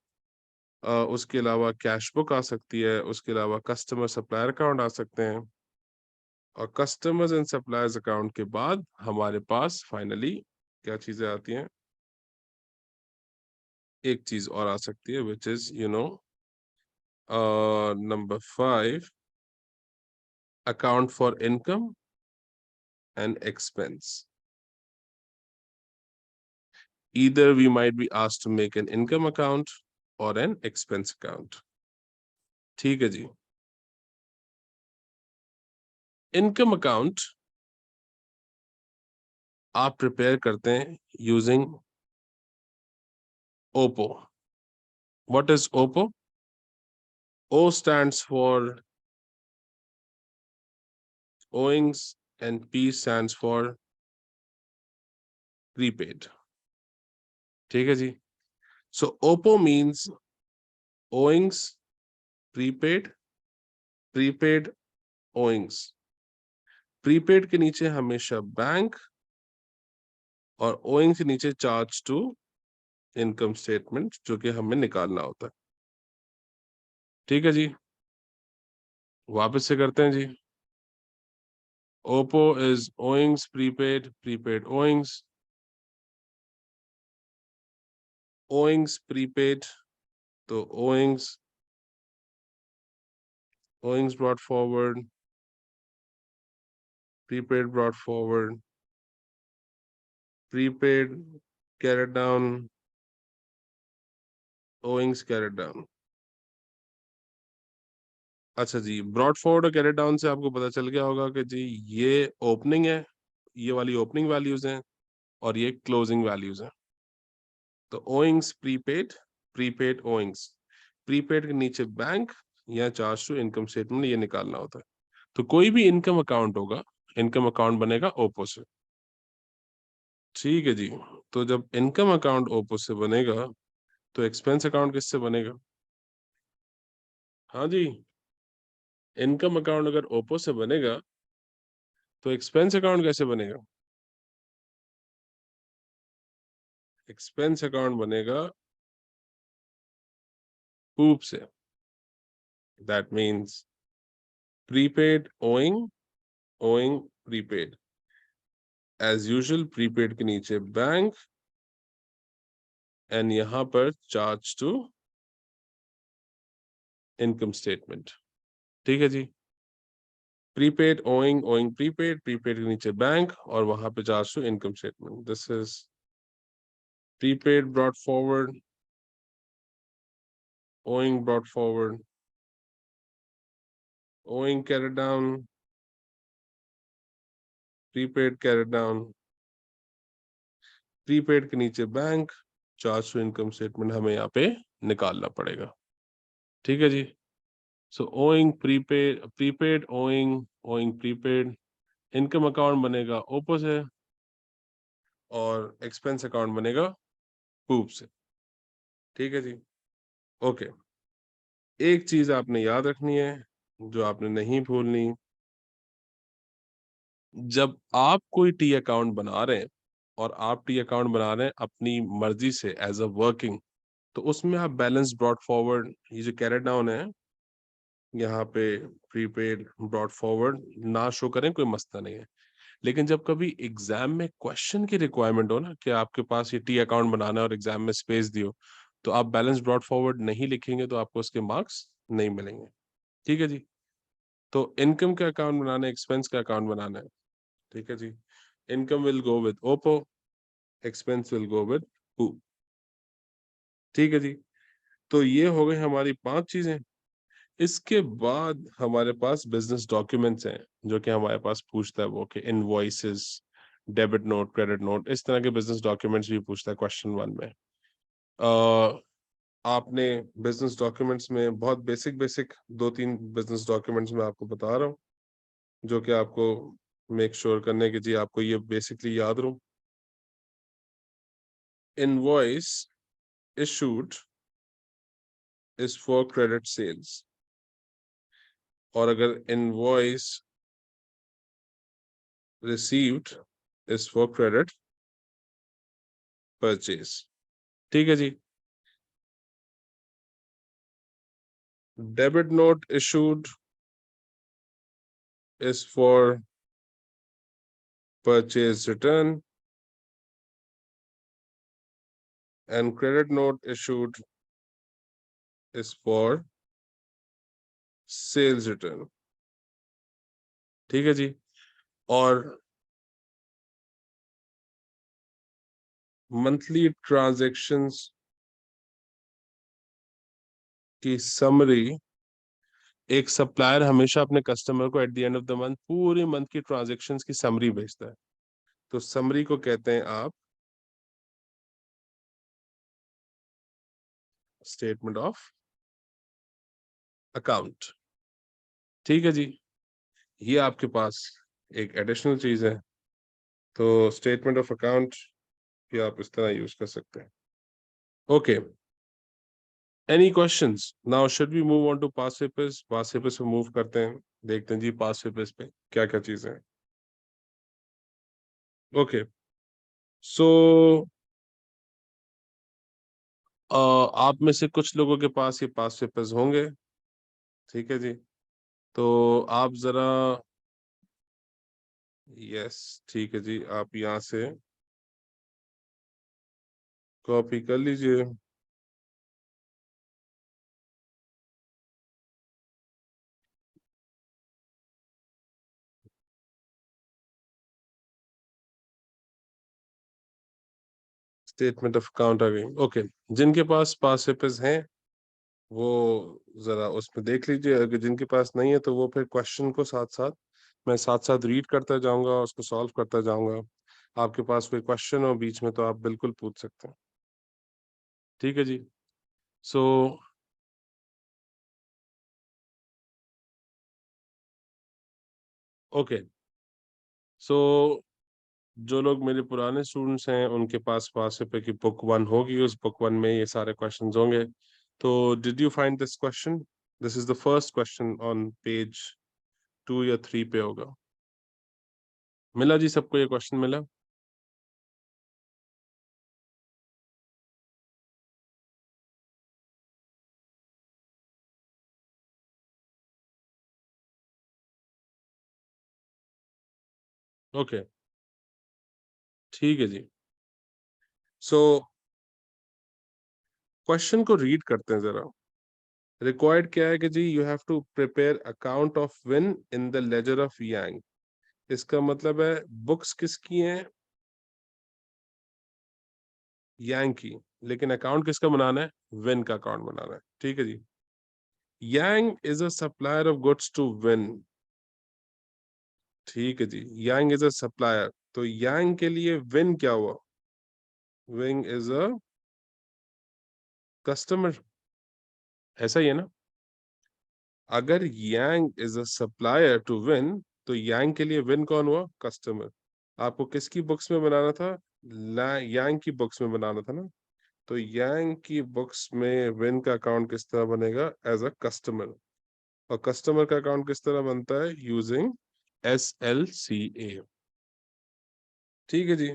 उसके अलावा कैश बुक आ सकती है, उसके अलावा कस्टमर सप्लायर अकाउंट आ सकते हैं, और कस्टमर्स एंड सप्लायर्स अकाउंट के बाद हमारे पास फाइनली क्या चीजें आती हैं, एक चीज और आ सकती है, which is number 5, account for income and expense. Either we might be asked to make an income account or an expense account. ठीक है जी। इनकम अकाउंट आप प्रिपेयर करते हैं using Oppo. What is OPPO? O stands for owings and P stands for prepaid. ठीक है जी। So OPPO means owings, prepaid, prepaid, owings. Prepaid के नीचे हमेशा बैंक और ओइंग के नीचे चार्ज टू इनकम स्टेटमेंट, जो कि हमें निकालना होता है। ठीक है जी, वापस से करते हैं जी। OPPO is owings prepaid, prepaid owings, owings prepaid, तो owings, owings brought forward, prepaid brought forward, prepaid carried down, owings carried down. अच्छा जी, ब्रॉड फॉरवर्ड और कैरेट डाउन से आपको पता चल गया होगा कि जी ये ओपनिंग है, ये वाली ओपनिंग वैल्यूज हैं, और ये क्लोजिंग वैल्यूज हैं। तो ओइंग्स प्रीपेड, प्रीपेड ओइंग्स, प्रीपेड के नीचे बैंक या चार्ज टू इनकम स्टेटमेंट, ये निकालना होता है। तो कोई भी इनकम अकाउंट होगा, इनकम अकाउंट बनेगा ओपो से। ठीक है जी। तो जब इनकम अकाउंट ओपो से बनेगा, तो एक्सपेंस अकाउंट किससे बनेगा? हाँ जी, इनकम अकाउंट अगर ओपो से बनेगा तो एक्सपेंस अकाउंट कैसे बनेगा? एक्सपेंस अकाउंट बनेगा कूप से। That means prepaid owing, owing prepaid, as usual prepaid के नीचे बैंक एंड यहां पर चार्ज टू इनकम स्टेटमेंट। ठीक है जी, prepaid owing, owing prepaid, prepaid के नीचे बैंक और वहां पे charge to income statement. This is prepaid brought forward, owing brought forward, owing carried down, prepaid carried down, prepaid के नीचे bank, charge to income statement हमें यहाँ पे निकालना पड़ेगा। ठीक है जी। So owing prepaid, prepaid owing, owing prepaid, income account बनेगा ओपो से और एक्सपेंस अकाउंट बनेगा कूप से। ठीक है जी। ओके, एक चीज आपने याद रखनी है, जो आपने नहीं भूलनी, जब आप कोई टी अकाउंट बना रहे हैं और आप टी अकाउंट बना रहे हैं अपनी मर्जी से एज अ वर्किंग, तो उसमें आप बैलेंस ब्रॉट फॉरवर्ड, ये जो कैरेट डाउन है यहाँ पे प्रीपेड ब्रॉट फॉरवर्ड ना शो करें, कोई मसला नहीं है। लेकिन जब कभी एग्जाम में क्वेश्चन की रिक्वायरमेंट हो ना कि आपके पास ये टी अकाउंट बनाना है और एग्जाम में स्पेस दियो, तो आप बैलेंस ब्रॉट फॉरवर्ड नहीं लिखेंगे तो आपको उसके मार्क्स नहीं मिलेंगे। ठीक है जी। तो इनकम का अकाउंट बनाना है, एक्सपेंस का अकाउंट बनाना है। ठीक है जी। Income will go with OPPO, expense will go with who. ठीक है जी। तो ये हो गई हमारी 5 चीजें। इसके बाद हमारे पास बिजनेस डॉक्यूमेंट्स हैं, जो कि हमारे पास पूछता है वो कि invoices, debit note, credit note, इस तरह के बिजनेस डॉक्यूमेंट्स भी पूछता है क्वेश्चन 1 में। आपने बिजनेस डॉक्यूमेंट्स में बहुत बेसिक बेसिक 2-3 बिजनेस डॉक्यूमेंट्स में आपको बता रहा हूँ, जो कि आपको मेक श्योर करने की जी आपको ये बेसिकली याद रहो। Invoice issued is for credit sales, और अगर invoice received is for credit purchase. ठीक है जी। Debit note issued is for purchase return, and credit note issued is for sales return। ठीक है जी। और मंथली ट्रांजैक्शंस की समरी, एक सप्लायर हमेशा अपने कस्टमर को at the end of the month पूरी मंथ की ट्रांजैक्शंस की समरी भेजता है, तो समरी को कहते हैं आप स्टेटमेंट ऑफ अकाउंट। ठीक है जी। ये आपके पास एक एडिशनल चीज है, तो स्टेटमेंट ऑफ अकाउंट भी आप इस तरह यूज कर सकते हैं। Okay, any questions? Now should we move on to past papers? Past papers पे मूव करते हैं, देखते हैं जी पास्ट पेपर्स पे क्या क्या चीजें हैं। ओके, सो आप में से कुछ लोगों के पास ये पास्ट पेपर्स होंगे। ठीक है जी, तो आप जरा, यस ठीक है जी, आप यहाँ से कॉपी कर लीजिए। स्टेटमेंट ऑफ अकाउंट आ गई। ओके, जिनके पास पास्ट पेपर्स हैं वो जरा उसमें देख लीजिए, अगर जिनके पास नहीं है तो वो फिर क्वेश्चन को साथ साथ मैं साथ साथ रीड करता जाऊंगा, उसको सॉल्व करता जाऊंगा। आपके पास कोई क्वेश्चन हो बीच में तो आप बिल्कुल पूछ सकते हैं। ठीक है जी। सो ओके, सो जो लोग मेरे पुराने स्टूडेंट्स हैं उनके पास पेपर की बुक 1 होगी, उस बुक 1 में ये सारे क्वेश्चंस होंगे। तो did you find this question? This is the first question on page 2 या 3 पे होगा। मिला जी सबको ये क्वेश्चन मिला? ओके, ठीक है जी। सो क्वेश्चन को रीड करते हैं जरा। रिक्वायर्ड क्या है कि जी you have to prepare account of Win in the ledger of Yang. इसका मतलब है बुक्स किसकी हैं? यांग की, लेकिन अकाउंट किसका बनाना है? विन का अकाउंट बनाना है। ठीक है जी। Yang is a supplier of goods to Win. ठीक है जी, यांग इज अ सप्लायर, तो यांग के लिए विन क्या हुआ? विन इज अ कस्टमर, ऐसा ही है ना? अगर Yang is a supplier to Win, तो यांग के लिए विन कौन हुआ? कस्टमर। आपको किसकी बुक्स में बनाना था? यांग की बुक्स में बनाना था ना? तो यांग की बुक्स में विन का अकाउंट किस तरह बनेगा? As a customer. और कस्टमर का अकाउंट किस तरह बनता है? Using SLCA। ठीक है जी।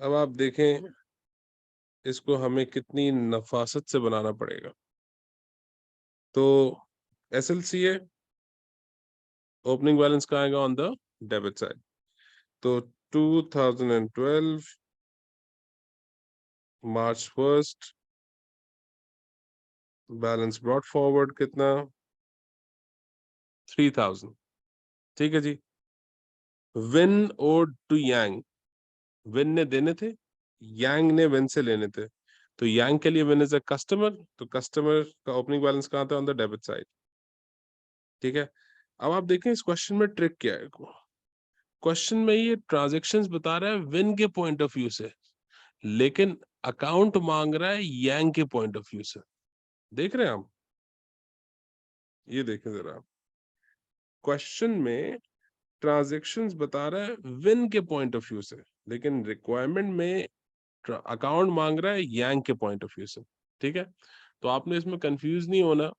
अब आप देखें इसको हमें कितनी नफासत से बनाना पड़ेगा। तो SLCA ओपनिंग बैलेंस का आएगा ऑन द डेबिट साइड। तो 2012 मार्च 1 बैलेंस ब्रॉट फॉरवर्ड कितना? 3000। ठीक है जी। Win owed to Yang, Win ने देने थे, यांग ने विन से लेने थे, तो यांग के लिए विन इज अ कस्टमर, तो कस्टमर का ओपनिंग बैलेंस कहाँ था? On the debit side. ठीक है। अब आप देखें इस क्वेश्चन में ट्रिक क्या है। क्वेश्चन में ये ट्रांजैक्शंस बता रहा है विन के पॉइंट ऑफ व्यू से, लेकिन अकाउंट मांग रहा है यांग के पॉइंट ऑफ व्यू से। देख रहे हैं हम? ये देखें जरा क्वेश्चन में ट्रांजैक्शंस बता रहा है विन के पॉइंट ऑफ व्यू से, लेकिन रिक्वायरमेंट में अकाउंट मांग रहा है यांग के पॉइंट ऑफ व्यू से। ठीक है, तो आपने इसमें कंफ्यूज नहीं होना,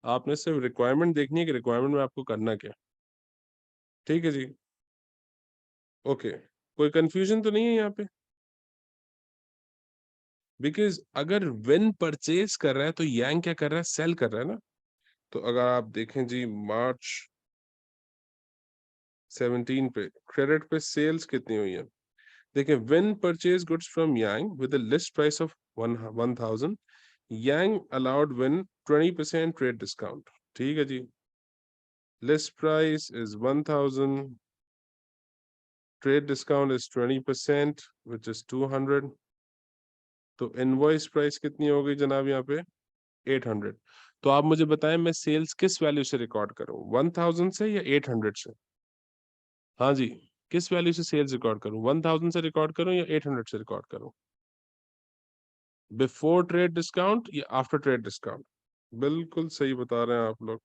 आपने सिर्फ रिक्वायरमेंट देखनी है कि रिक्वायरमेंट में आपको करना क्या। ठीक है जी, ओके, कोई कंफ्यूजन तो नहीं है यहाँ पे? बिकॉज अगर विन परचेज कर रहा है तो यांग क्या कर रहा है, सेल कर रहा है ना। तो अगर आप देखें जी मार्च 17 पे क्रेडिट पे सेल्स कितनी हुई है, देखिए win purchase goods from Yang with a list price of 1000, Yang allowed win 20% trade discount. ठीक है जी, list price is 1000, trade discount is 20%, which is 200। तो इनवॉइस प्राइस कितनी हो गई जनाब यहाँ पे, 800। तो आप मुझे बताएं मैं सेल्स किस वैल्यू से रिकॉर्ड करूं, 1000 से या 800 से? हाँ जी, किस वैल्यू से सेल्स रिकॉर्ड करूं, 1000 से रिकॉर्ड करूं या 800 से रिकॉर्ड करूं? बिफोर ट्रेड डिस्काउंट या आफ्टर ट्रेड डिस्काउंट? बिल्कुल सही बता रहे हैं आप लोग।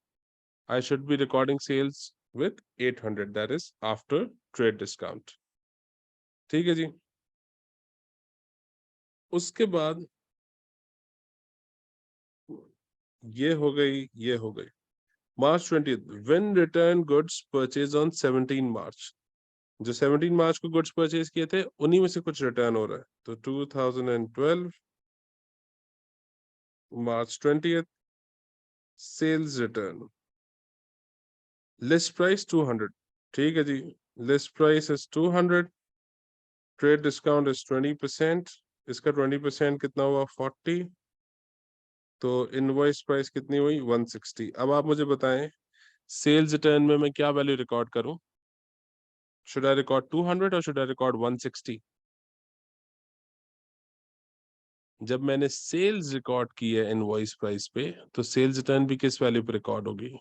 I should be recording sales with 800, that is after trade discount. ठीक है जी, उसके बाद ये हो गई, ये हो गई। मार्च 20, when return goods purchase on 17 मार्च, जो 17 मार्च को गुड्स परचेज किए थे उन्हीं में से कुछ रिटर्न हो रहा है। तो 2012 March 20th sales return, list price 200। ठीक है जी, list price is 200, trade discount is 20%, इसका 20% कितना हुआ, 40। तो इनवॉइस प्राइस कितनी हुई, 160। अब आप मुझे बताएं सेल्स रिटर्न में मैं क्या वैल्यू रिकॉर्ड करूं, शुड आई रिकॉर्ड 200 और शुड आई रिकॉर्ड 160? जब मैंने सेल्स रिकॉर्ड की है इनवॉइस प्राइस पे, तो सेल्स रिटर्न भी किस वैल्यू पे रिकॉर्ड होगी,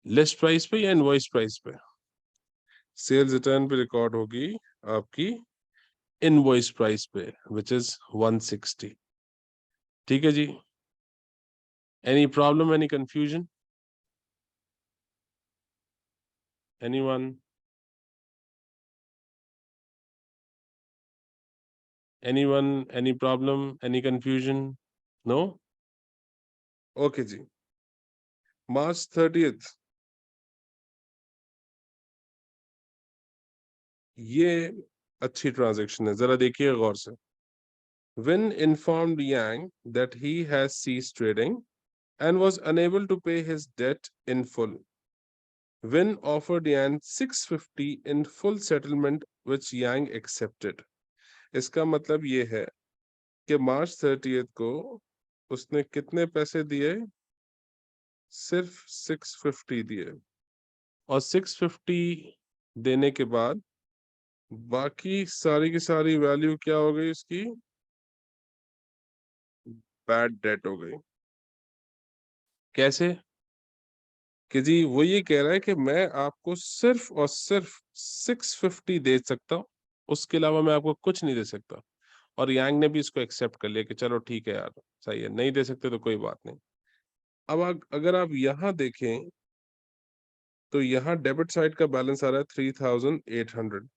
लिस्ट प्राइस पे या इनवॉइस प्राइस पे? सेल्स रिटर्न पे रिकॉर्ड होगी आपकी इनवॉइस प्राइस पे, विच इज 160। ठीक है जी, any problem, any confusion, anyone, anyone, any problem, any confusion? No, okay जी। मार्च 30th, ये अच्छी ट्रांजैक्शन है, जरा देखिए गौर से। When informed Yang that he has ceased trading and was unable to pay his debt in full, Win offered Yang 650 in full settlement, which Yang accepted। इसका मतलब ये है कि मार्च 30th को उसने कितने पैसे दिए, सिर्फ 650 दिए, और 650 देने के बाद बाकी सारी की सारी वैल्यू क्या हो गई उसकी, बैड डेट हो गई। कैसे कि जी वो ये कह रहा है कि मैं आपको सिर्फ और सिर्फ 650 दे सकता हूँ, उसके अलावा मैं आपको कुछ नहीं दे सकता। और यांग ने भी इसको एक्सेप्ट कर लिया कि चलो ठीक है यार, सही है, नहीं दे सकते तो कोई बात नहीं। अब अगर आप यहाँ देखें तो यहाँ डेबिट साइड का बैलेंस आ रहा है 3800।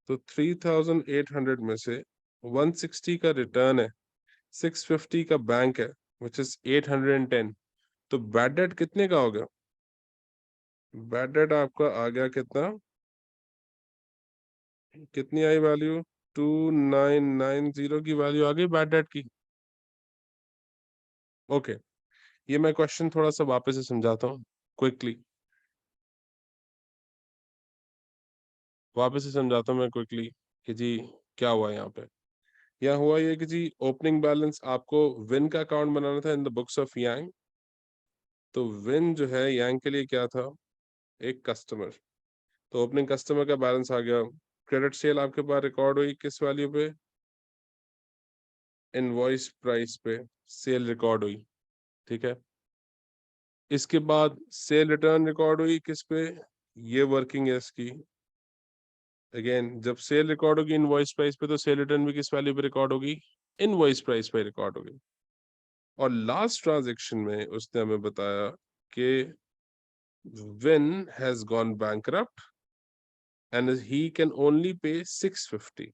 तो 3800 में से 160 का रिटर्न है, 650 का बैंक है, विच इज 810। तो बैड डेट कितने का होगा, बैड डेट आपका आ गया कितना, कितनी आई वैल्यू, 2990 की वैल्यू आ गई बैड डेट की। ओके, ये मैं क्वेश्चन थोड़ा सा वापस से समझाता हूँ क्विकली, वापस से समझाता हूँ मैं क्विकली कि जी क्या हुआ यहाँ पे। यहाँ हुआ ये कि जी ओपनिंग बैलेंस आपको विन का अकाउंट बनाना था इन द बुक्स ऑफ यांग। तो विन जो है यांग के लिए क्या था, एक कस्टमर। तो ओपनिंग कस्टमर का बैलेंस आ गया, क्रेडिट सेल आपके पास रिकॉर्ड हुई किस वैल्यू पे, इनवॉइस प्राइस पे सेल रिकॉर्ड हुई। ठीक है, इसके बाद सेल रिटर्न रिकॉर्ड हुई किस पे, ये वर्किंग है इसकी। अगेन जब सेल रिकॉर्ड होगी इनवॉइस प्राइस पे, तो सेल रिटर्न भी किस वैल्यू पे रिकॉर्ड होगी, इनवॉइस प्राइस पे रिकॉर्ड होगी। और लास्ट ट्रांजैक्शन में उसने हमें बताया कि Vin has gone bankrupt and he can only pay 650.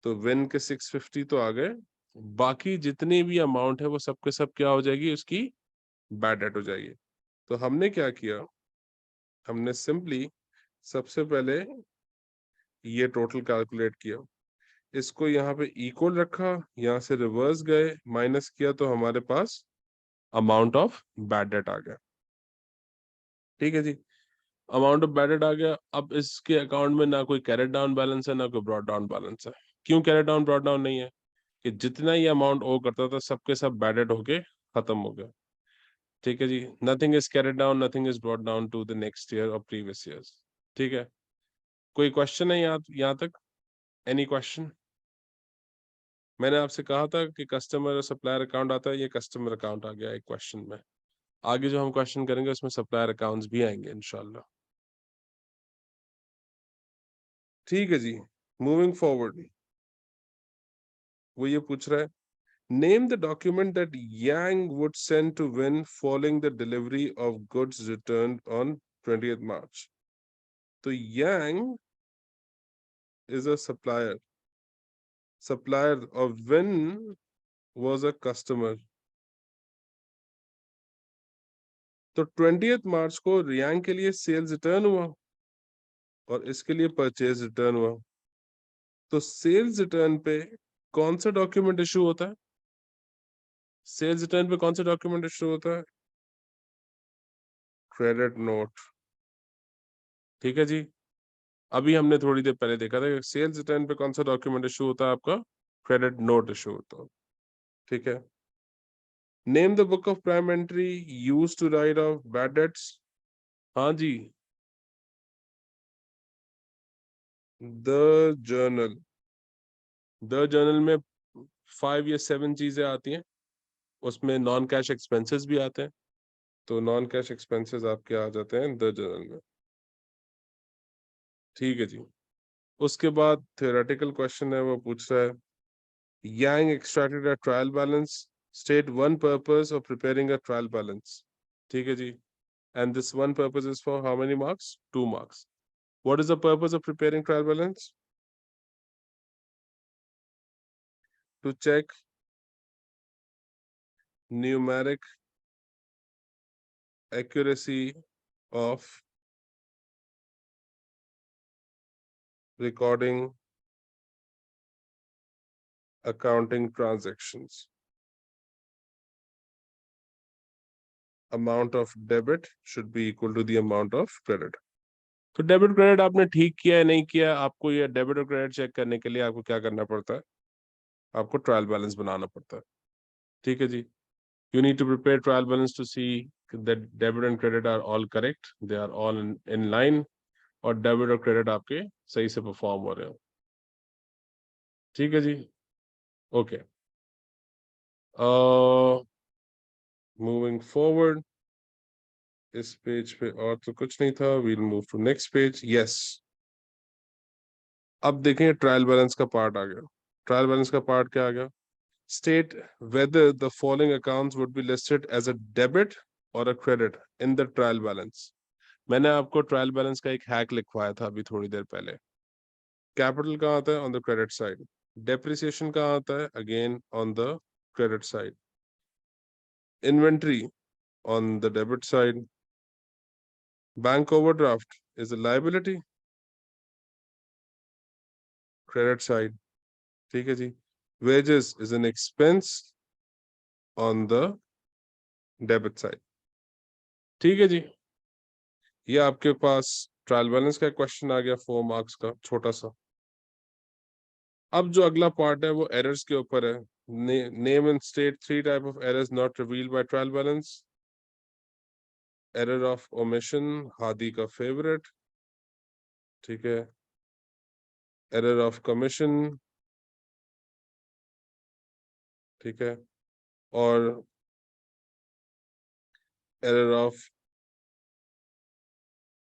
तो विन के 650 तो आ गए, बाकी जितनी भी अमाउंट है वो सब के सब क्या हो जाएगी, उसकी बैड डेट हो जाएगी। तो हमने क्या किया, हमने सिंपली सबसे पहले ये टोटल कैलकुलेट किया, इसको यहाँ पे इक्वल रखा, यहाँ से रिवर्स गए, माइनस किया, तो हमारे पास अमाउंट ऑफ बैड डेट आ गया। ठीक है जी, अमाउंट ऑफ बैड डेट आ गया। अब इसके अकाउंट में ना कोई कैरेट डाउन बैलेंस है, ना कोई ब्रॉट डाउन बैलेंस है। क्यों कैरेट डाउन ब्रॉट डाउन नहीं है? कि जितना ये अमाउंट ओ करता था सबके सब बैड डेट होके खत्म हो गया। ठीक है जी, nothing is carried down, nothing is brought down to the next year और प्रीवियस ईयर्स। ठीक है, कोई क्वेश्चन है यहाँ तक? Any question? मैंने आपसे कहा था कि कस्टमर और सप्लायर अकाउंट आता है, ये कस्टमर अकाउंट आ गया एक क्वेश्चन में। आगे जो हम क्वेश्चन करेंगे उसमें सप्लायर अकाउंट्स भी आएंगे इंशाल्लाह। ठीक है जी, मूविंग फॉरवर्ड, वो ये पूछ रहा है, name the document that Yang would send to Win following the delivery of goods returned on 20th March। तो यांग is a supplier of Win was a customer। तो 20th March को रियांग के लिए सेल्स रिटर्न हुआ और इसके लिए परचेज रिटर्न हुआ। तो सेल्स रिटर्न पे कौन सा डॉक्यूमेंट इशू होता है? सेल्स रिटर्न पे कौन सा डॉक्यूमेंट इशू होता है? Credit note. ठीक है जी, अभी हमने थोड़ी देर पहले देखा था कि सेल्स रिटर्न पे कौन सा डॉक्यूमेंट इशू होता है आपका? क्रेडिट नोट इशू होता है। ठीक है, name the book of prime entry used to write off bad debts. हाँ जी, द जर्नल। द जर्नल में 5 या 7 चीजें आती हैं, उसमें नॉन कैश एक्सपेंसेस भी आते हैं। तो नॉन कैश एक्सपेंसेस आपके आ जाते हैं द जर्नल में। ठीक है जी, उसके बाद थ्योरेटिकल क्वेश्चन है, वो पूछ रहा है, Yang extracted a trial balance, state one purpose of preparing a trial balance। ठीक है जी, and this one purpose is for how many marks? 2 marks। What is the purpose of preparing trial balance? To check numeric accuracy of recording accounting transactions। Amount of debit should be equal to the amount of credit। तो debit credit आपने ठीक किया है नहीं किया, आपको ये debit और क्रेडिट चेक करने के लिए आपको क्या करना पड़ता है? आपको ट्रायल बैलेंस बनाना पड़ता है। ठीक है जी, you need to prepare trial balance to see that debit and credit are all correct, they are all in line, और डेबिट और क्रेडिट आपके सही से परफॉर्म हो रहे हो। ठीक है जी, ओके, मूविंग फॉरवर्ड, इस पेज पे और तो कुछ नहीं था, we'll move to next page. Yes, अब देखें ट्रायल बैलेंस का पार्ट आ गया। ट्रायल बैलेंस का पार्ट क्या आ गया? State whether the following accounts would be listed as a debit or a credit in the trial balance। मैंने आपको ट्रायल बैलेंस का एक हैक लिखवाया था अभी थोड़ी देर पहले। कैपिटल कहाँ आता है? On the credit side. Depreciation कहाँ आता है? Again on the credit side. Inventory on the debit side. Bank overdraft is a liability, credit side. ठीक है जी, wages is an expense on the debit side. ठीक है जी, ये आपके पास ट्रायल बैलेंस का क्वेश्चन आ गया 4 मार्क्स का, छोटा सा। अब जो अगला पार्ट है वो एरर्स के ऊपर है। Name and state 3 type of errors not revealed by trial balance. Error of omission, Hadi का फेवरेट। ठीक है, एरर ऑफ कमीशन। ठीक है, और error of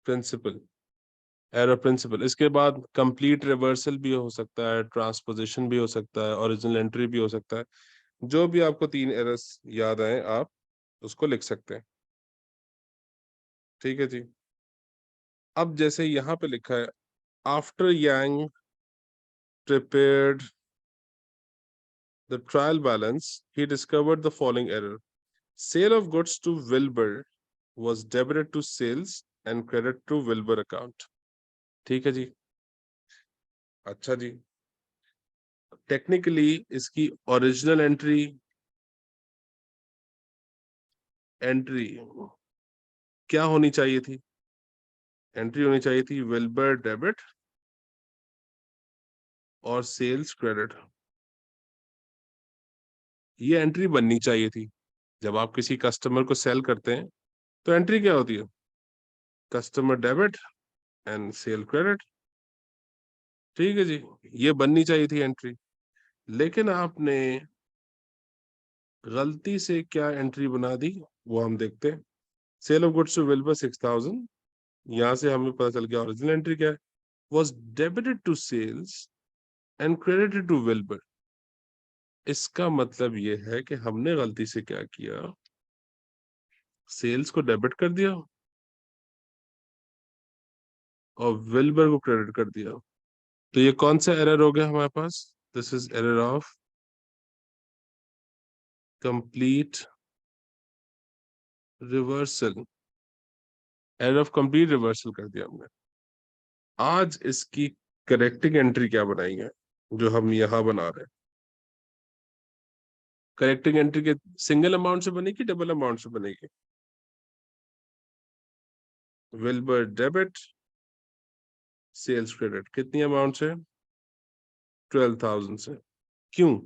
principle. Error principle, इसके बाद कंप्लीट रिवर्सल भी हो सकता है, ट्रांसपोजिशन भी हो सकता है, ओरिजिनल एंट्री भी हो सकता है। जो भी आपको 3 एरर्स याद आए आप उसको लिख सकते हैं। ठीक है जी। अब जैसे यहाँ पे लिखा है, after Yang prepared the trial balance, he discovered the following error. Sale of goods to Wilbur was debited to sales and credit to Wilbur account. ठीक है जी। अच्छा जी। टेक्निकली इसकी ओरिजिनल एंट्री क्या होनी चाहिए थी? एंट्री होनी चाहिए थी विल्बर डेबिट और सेल्स क्रेडिट। ये एंट्री बननी चाहिए थी। जब आप किसी कस्टमर को सेल करते हैं तो एंट्री क्या होती है? Customer debit and cell credit. ठीक है जी, ये बननी चाहिए थी एंट्री। लेकिन आपने गलती से क्या एंट्री बना दी, वो हम देखते हैं। Sale of goods to Wilbur 6000, यहां से हमें पता चल गया ओरिजिनल एंट्री क्या है। Was debited to sales and credited to Wilbur. इसका मतलब ये है कि हमने गलती से क्या किया, सेल्स को डेबिट कर दिया और विल्बर को क्रेडिट कर दिया। तो ये कौन सा एरर हो गया हमारे पास? This is error of complete reversal. Error of complete reversal कर दिया हमने। आज इसकी करेक्टिंग एंट्री क्या बनाएंगे, जो हम यहां बना रहे हैं? करेक्टिंग एंट्री के सिंगल अमाउंट से बनेगी, डबल अमाउंट से बनेगी? Wilbur debit, sales credit. कितनी अमाउंट से? 12,000 से। क्यों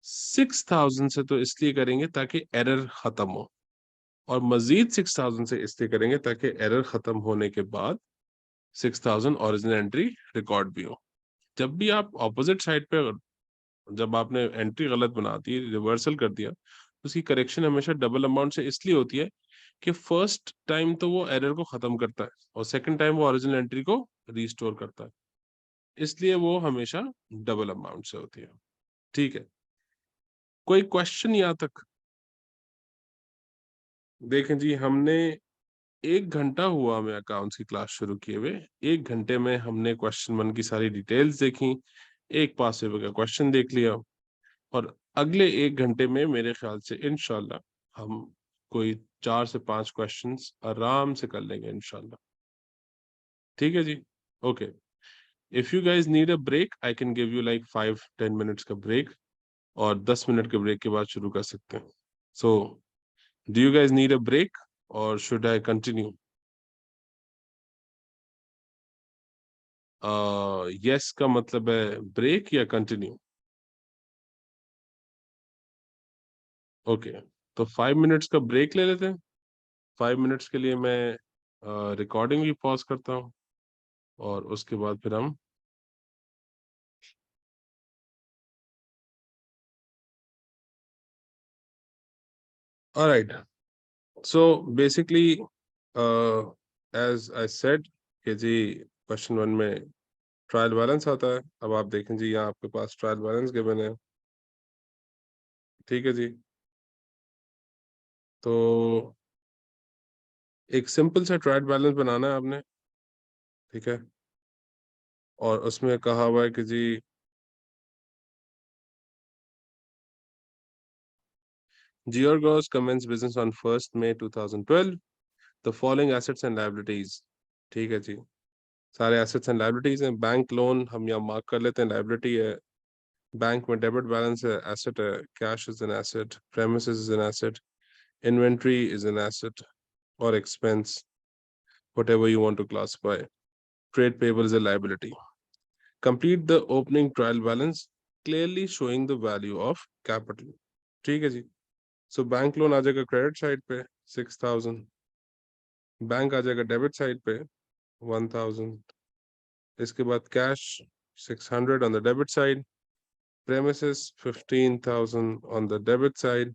6,000 से? तो इसलिए करेंगे ताकि एरर खत्म हो, और मजीद 6,000 से इसलिए करेंगे ताकि एरर खत्म होने के बाद 6,000 ओरिजिनल एंट्री रिकॉर्ड भी हो। जब भी आप ऑपोजिट साइड पे, जब आपने एंट्री गलत बना दी, रिवर्सल कर दिया, तो उसकी करेक्शन हमेशा डबल अमाउंट से इसलिए होती है कि फर्स्ट टाइम तो वो एरर को खत्म करता है और सेकंड टाइम वो ओरिजिनल एंट्री को रिस्टोर करता है। इसलिए वो हमेशा डबल अमाउंट से होती है। ठीक है, कोई क्वेश्चन यहाँ तक? देखें जी, हमने 1 घंटा हुआ हमें अकाउंट्स की क्लास शुरू किए हुए। 1 घंटे में हमने क्वेश्चन 1 की सारी डिटेल्स देखी, एक पास पेपर का क्वेश्चन देख लिया, और अगले 1 घंटे में मेरे ख्याल से इंशाल्लाह हम कोई 4 से 5 क्वेश्चंस आराम से कर लेंगे इंशाल्लाह। ठीक है जी, okay. If you guys need a break, I can give you like 5-10 minutes का ब्रेक, और 10 मिनट के ब्रेक के बाद शुरू कर सकते हैं। So do you guys need a break और शुड आई कंटिन्यू? यस का मतलब है ब्रेक या कंटिन्यू? ओके, तो 5 मिनट्स का ब्रेक ले लेते हैं। 5 मिनट्स के लिए मैं रिकॉर्डिंग भी पॉज करता हूँ, और उसके बाद फिर हम alright. So basically as I said कि जी क्वेश्चन 1 में ट्रायल बैलेंस आता है। अब आप देखें जी, यहाँ आपके पास ट्रायल बैलेंस गिवन है। ठीक है जी, तो एक सिंपल सा ट्रायल बैलेंस बनाना है आपने। ठीक है, और उसमें कहा हुआ है कि जी Georgos commenced business on 1st May 2012. The following assets and liabilities। ठीक है जी, सारे एसेट्स एंड लाइबिलिटीज हैं। बैंक लोन हम यहाँ मार्क कर लेते हैं, लाइबिलिटी है। बैंक में डेबिट बैलेंस है, एसेट है। Cash is an asset, premises is an asset, inventory is an asset और expense, whatever you want to classify। Trade payable is a liability। Complete the opening trial balance clearly showing the value of capital। ठीक है जी, so bank loan आ जाएगा credit side पे 6,000, bank आ जाएगा debit side पे 1,000, इसके बाद cash 600 on the debit side, premises 15,000 on the debit side,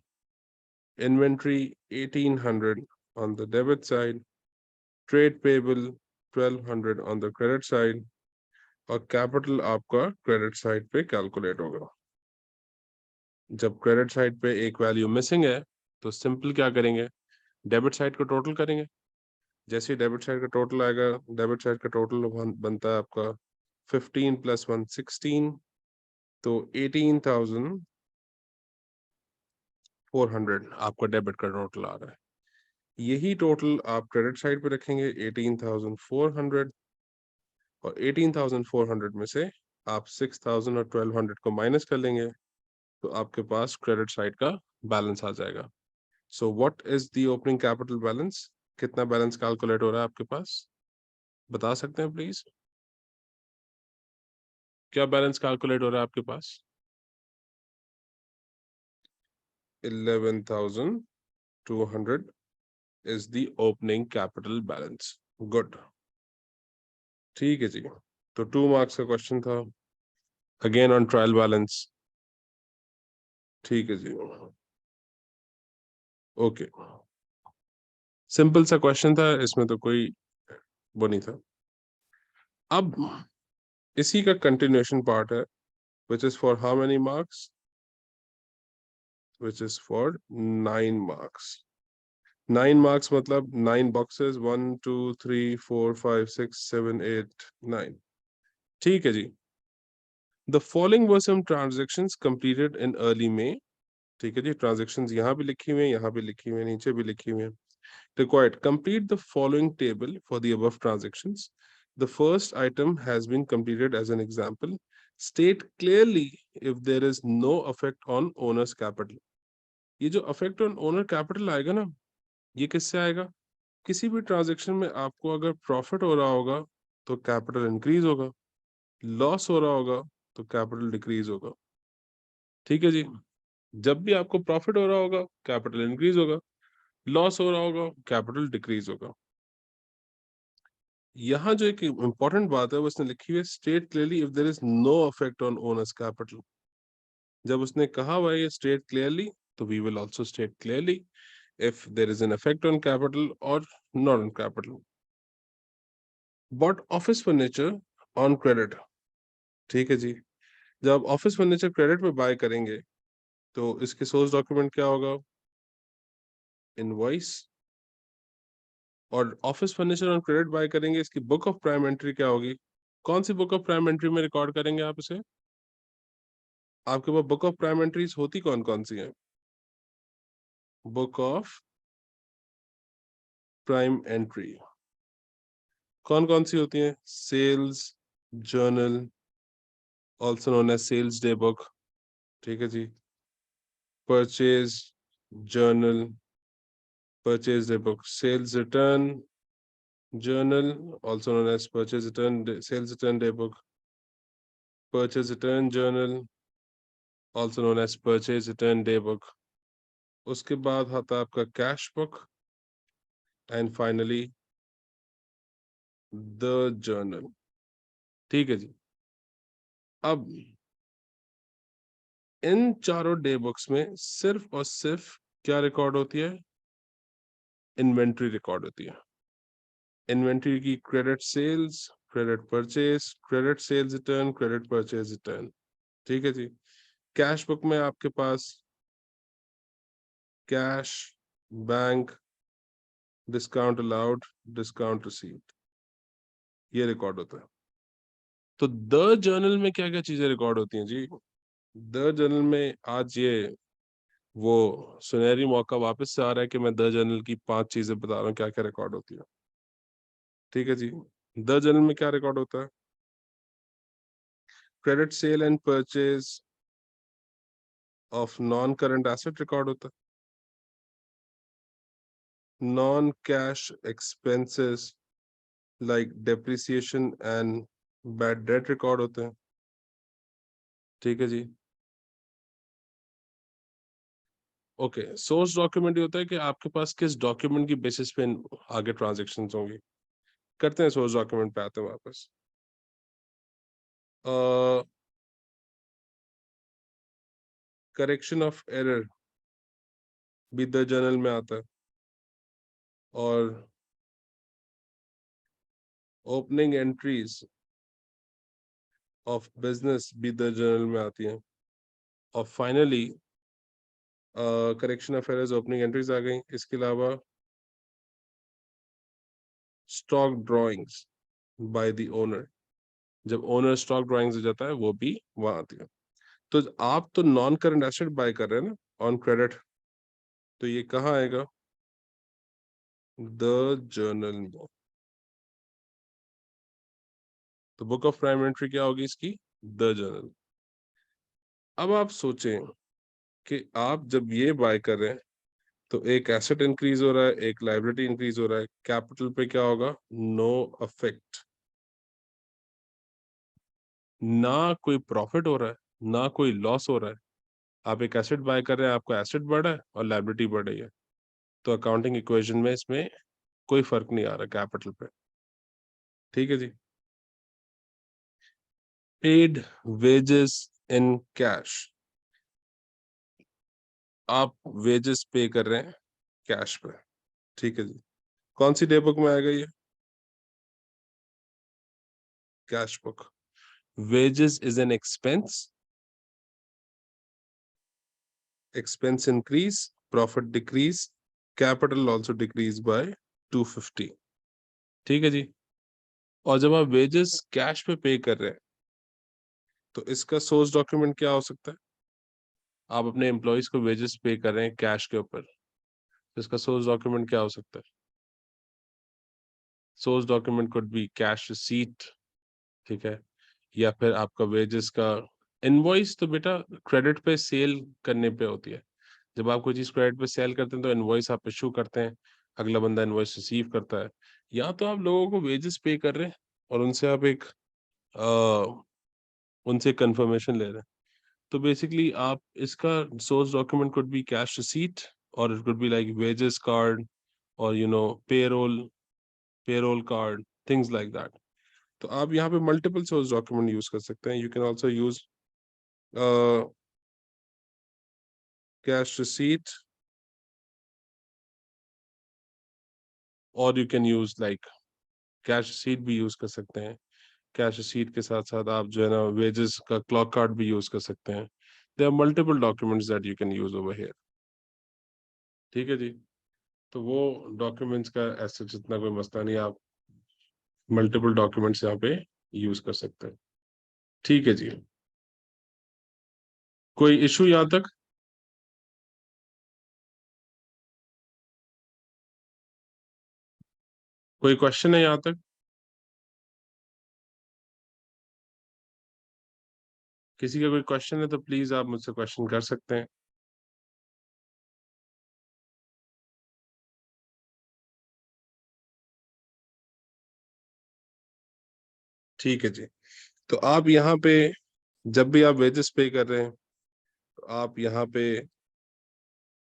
inventory 1,800 on the debit side, trade payable 1,200 on the credit side, और कैपिटल आपका क्रेडिट साइड पे calculate होगा। जब क्रेडिट साइड पे एक वैल्यू मिसिंग है, तो सिंपल क्या करेंगे, डेबिट साइड को टोटल करेंगे। जैसे डेबिट साइड का टोटल आएगा, डेबिट साइड का टोटल बनता है आपका 15 + 1 16, तो 18,400 आपका डेबिट का टोटल आ रहा है। यही टोटल आप क्रेडिट साइड पे रखेंगे 18,400, और 18,400 में से आप 6,000 और 1,200 को माइनस कर लेंगे, तो आपके पास क्रेडिट साइड का बैलेंस आ जाएगा। So what is the opening capital balance? कितना बैलेंस कैलकुलेट हो रहा है आपके पास, बता सकते हैं प्लीज? क्या बैलेंस कैलकुलेट हो रहा है आपके पास? 11,200 is the opening capital balance. Good. ठीक है जी, तो 2 मार्क्स का क्वेश्चन था, अगेन ऑन ट्रायल बैलेंस। ठीक है जी, ओके, सिंपल सा क्वेश्चन था, इसमें तो कोई वो नहीं था। अब इसी का कंटिन्यूएशन पार्ट है, which is for how many marks? Which is for 9 marks. 9 marks मतलब 9 boxes, 1 2 3 4 5 6 7 8 9। ठीक है जी, the following were some transactions completed in early May। ठीक है जी, ट्रांजेक्शंस यहाँ भी लिखी हुई है, यहाँ भी लिखी हुई है, नीचे भी लिखी हुई है। Required complete the following table for the above transactions. The first item has been completed as an example. State clearly if there is no effect on owner's capital. ये जो effect on owner capital आएगा ना, ये किससे आएगा? किसी भी transaction में आपको अगर प्रॉफिट हो रहा होगा तो कैपिटल इंक्रीज होगा, लॉस हो रहा होगा तो कैपिटल डिक्रीज होगा। ठीक है जी, जब भी आपको प्रॉफिट हो रहा होगा कैपिटल इंक्रीज होगा, लॉस हो रहा होगा कैपिटल डिक्रीज होगा। यहाँ जो एक इंपॉर्टेंट बात है वो उसने लिखी हुई है, state clearly if there is no effect on owners capital. जब उसने कहा हुआ है स्टेट क्लियरली, तो we will also state clearly if there is an effect on capital और not on capital. Bought office furniture on credit. ठीक है जी, जब ऑफिस फर्नीचर क्रेडिट पे बाय करेंगे तो इसके सोर्स डॉक्यूमेंट क्या होगा? इनवॉइस। और office furniture on credit buy करेंगे, इसकी बुक ऑफ प्राइम एंट्री क्या होगी? कौन सी बुक ऑफ प्राइम एंट्री में रिकॉर्ड करेंगे आप इसे? आपके पास बुक ऑफ प्राइम एंट्रीज होती कौन कौन सी हैं? बुक ऑफ प्राइम एंट्री कौन कौन सी होती हैं? Sales journal, also known as sales day book. ठीक है जी, purchase journal, purchase day book, sales return journal, also known as purchase return, sales return day book, purchase return journal, also known as purchase return day book. उसके बाद आता है आपका cash book, and finally the journal. ठीक है जी, अब इन चारों day books में सिर्फ और सिर्फ क्या रिकॉर्ड होती है? इन्वेंट्री रिकॉर्ड होती है। इन्वेंट्री की credit sales, credit purchase, credit sales return, credit purchase return. ठीक है जी, कैश बुक में आपके पास cash, bank, discount allowed, discount received, ये रिकॉर्ड होता है। तो द जर्नल में क्या क्या चीजें रिकॉर्ड होती हैं जी? द जर्नल में आज ये वो सुनहरी मौका वापस से आ रहा है कि मैं द जर्नल की 5 चीजें बता रहा हूँ क्या क्या रिकॉर्ड होती है। ठीक है जी, द जर्नल में क्या रिकॉर्ड होता है? Credit sale and purchase of non current asset record होता है। Non cash expenses like depreciation and bad debt record होते हैं। ठीक है जी, ओके, सोर्स डॉक्यूमेंट ये होता है कि आपके पास किस डॉक्यूमेंट की बेसिस पे आगे ट्रांजेक्शन होंगी। करते हैं, सोर्स डॉक्यूमेंट पे आते हैं वापस। करेक्शन ऑफ एरर भी द जर्नल में आता है, और ओपनिंग एंट्रीज ऑफ बिजनेस भी द जर्नल में आती हैं, और finally correction of errors opening entries आ गई। इसके अलावा stock drawings by the owner, जब ओनर स्टॉक ड्रॉइंग्स हो जाता है वो भी वहां आती है। तो आप तो नॉन करंट एसेट बाय कर रहे हैं ना ऑन क्रेडिट, तो ये कहाँ आएगा? The journal. तो बुक ऑफ प्राइम एंट्री क्या होगी इसकी? The journal. अब आप सोचें कि आप जब ये बाय कर रहे हैं तो एक एसेट इंक्रीज हो रहा है, एक लायबिलिटी इंक्रीज हो रहा है, कैपिटल पे क्या होगा? No affect. ना कोई प्रॉफिट हो रहा है, ना कोई लॉस हो रहा है। आप एक एसेट बाय कर रहे हैं, आपका एसेट बढ़ा है और लायबिलिटी बढ़ रही है, तो अकाउंटिंग इक्वेशन में इसमें कोई फर्क नहीं आ रहा कैपिटल पे। ठीक है जी। पेड वेजेस इन कैश, आप वेजेस पे कर रहे हैं कैश पे। ठीक है जी। कौन सी डे बुक में आएगा ये? Cash book. Wages is an expense, expense increase, profit decrease, capital also decrease by 250। ठीक है जी। और जब आप वेजेस कैश पे पे कर रहे हैं तो इसका सोर्स डॉक्यूमेंट क्या हो सकता है? आप अपने एम्प्लॉयज को वेजेस पे कर रहे हैं कैश के ऊपर, तो इसका सोर्स डॉक्यूमेंट क्या हो सकता है? Source document could be cash receipt. ठीक है। या फिर आपका वेजेस का इनवॉइस, तो बेटा क्रेडिट पे सेल करने पे होती है। जब आप कोई चीज क्रेडिट पे सेल करते हैं तो इनवॉइस आप इशू करते हैं, अगला बंदा इनवॉइस रिसीव करता है। या तो आप लोगों को वेजेस पे कर रहे हैं और उनसे आप एक उनसे कंफर्मेशन ले रहे हैं। तो बेसिकली आप इसका source document could be cash receipt, और it could be like wages card, और payroll card, things like that. तो आप यहाँ पे मल्टीपल सोर्स डॉक्यूमेंट यूज कर सकते हैं। You can also use cash receipt, और you can use like cash receipt भी यूज कर सकते हैं। कैश रिसीट के साथ साथ आप जो है ना वेजेस का क्लॉक कार्ड भी यूज कर सकते हैं। There are multiple documents that you can use over here. ठीक है जी। तो वो डॉक्यूमेंट्स का ऐसे जितना कोई मसला नहीं, आप मल्टीपल डॉक्यूमेंट्स यहाँ पे यूज कर सकते हैं। ठीक है जी। कोई इशू यहाँ तक? कोई क्वेश्चन है यहाँ तक? किसी का कोई क्वेश्चन है तो प्लीज आप मुझसे क्वेश्चन कर सकते हैं। ठीक है जी। तो आप यहाँ पे जब भी आप वेजेस पे कर रहे हैं तो आप यहाँ पे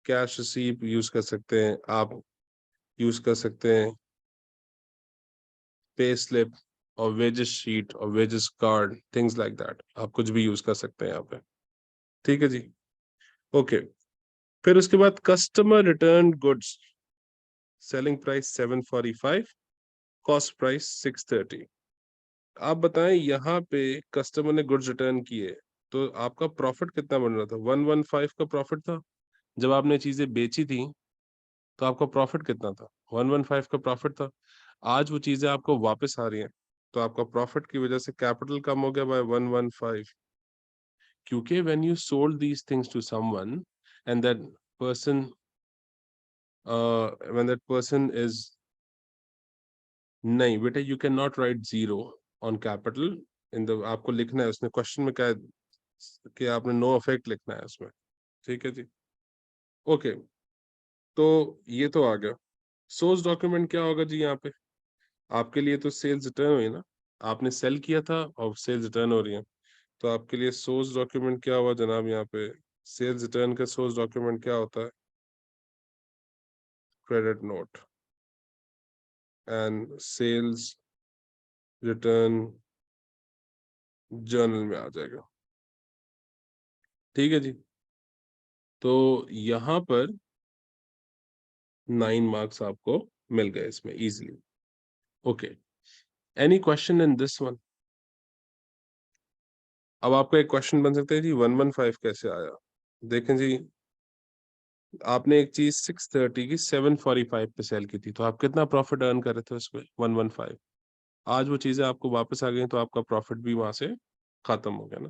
कैश रिसीव यूज कर सकते हैं, आप यूज कर सकते हैं पे स्लिप और वेजेस शीट और wages card, things like that, आप कुछ भी यूज कर सकते हैं यहाँ पे। ठीक है जी। ओके। फिर उसके बाद customer return goods, selling price 745, cost price 630। आप बताएं यहाँ पे कस्टमर ने गुड्स रिटर्न किए तो आपका प्रॉफिट कितना बन रहा था? 115 का प्रॉफिट था। जब आपने चीजें बेची थी तो आपका प्रॉफिट कितना था? 115 का प्रॉफिट था। आज वो चीजें आपको वापस आ रही हैं तो आपका प्रॉफिट की वजह से कैपिटल कम हो गया बाय 115। क्योंकि when you sold these things to someone and that person when that person is, नहीं बेटा, you cannot write zero on capital in the, आपको लिखना है उसने क्वेश्चन में क्या है कि आपने नो इफेक्ट लिखना है उसमें। ठीक है जी। ओके। तो ये तो आ गया। सोर्स डॉक्यूमेंट क्या होगा जी यहाँ पे? आपके लिए तो सेल्स रिटर्न हुई ना, आपने सेल किया था और सेल्स रिटर्न हो रही है, तो आपके लिए सोर्स डॉक्यूमेंट क्या हुआ जनाब? यहाँ पे सेल्स रिटर्न का सोर्स डॉक्यूमेंट क्या होता है? Credit note and sales return journal में आ जाएगा। ठीक है जी। तो यहाँ पर 9 मार्क्स आपको मिल गए इसमें easily. Okay. Any question in this one? अब आपका एक क्वेश्चन बन सकता है जी 115 कैसे आया? देखें जी, आपने एक चीज 630 की 745 पे सेल की थी, तो आप कितना प्रॉफिट अर्न कर रहे थे उस पे? 115। आज वो चीजें आपको वापस आ गई, तो आपका प्रॉफिट भी वहां से खत्म हो गया ना।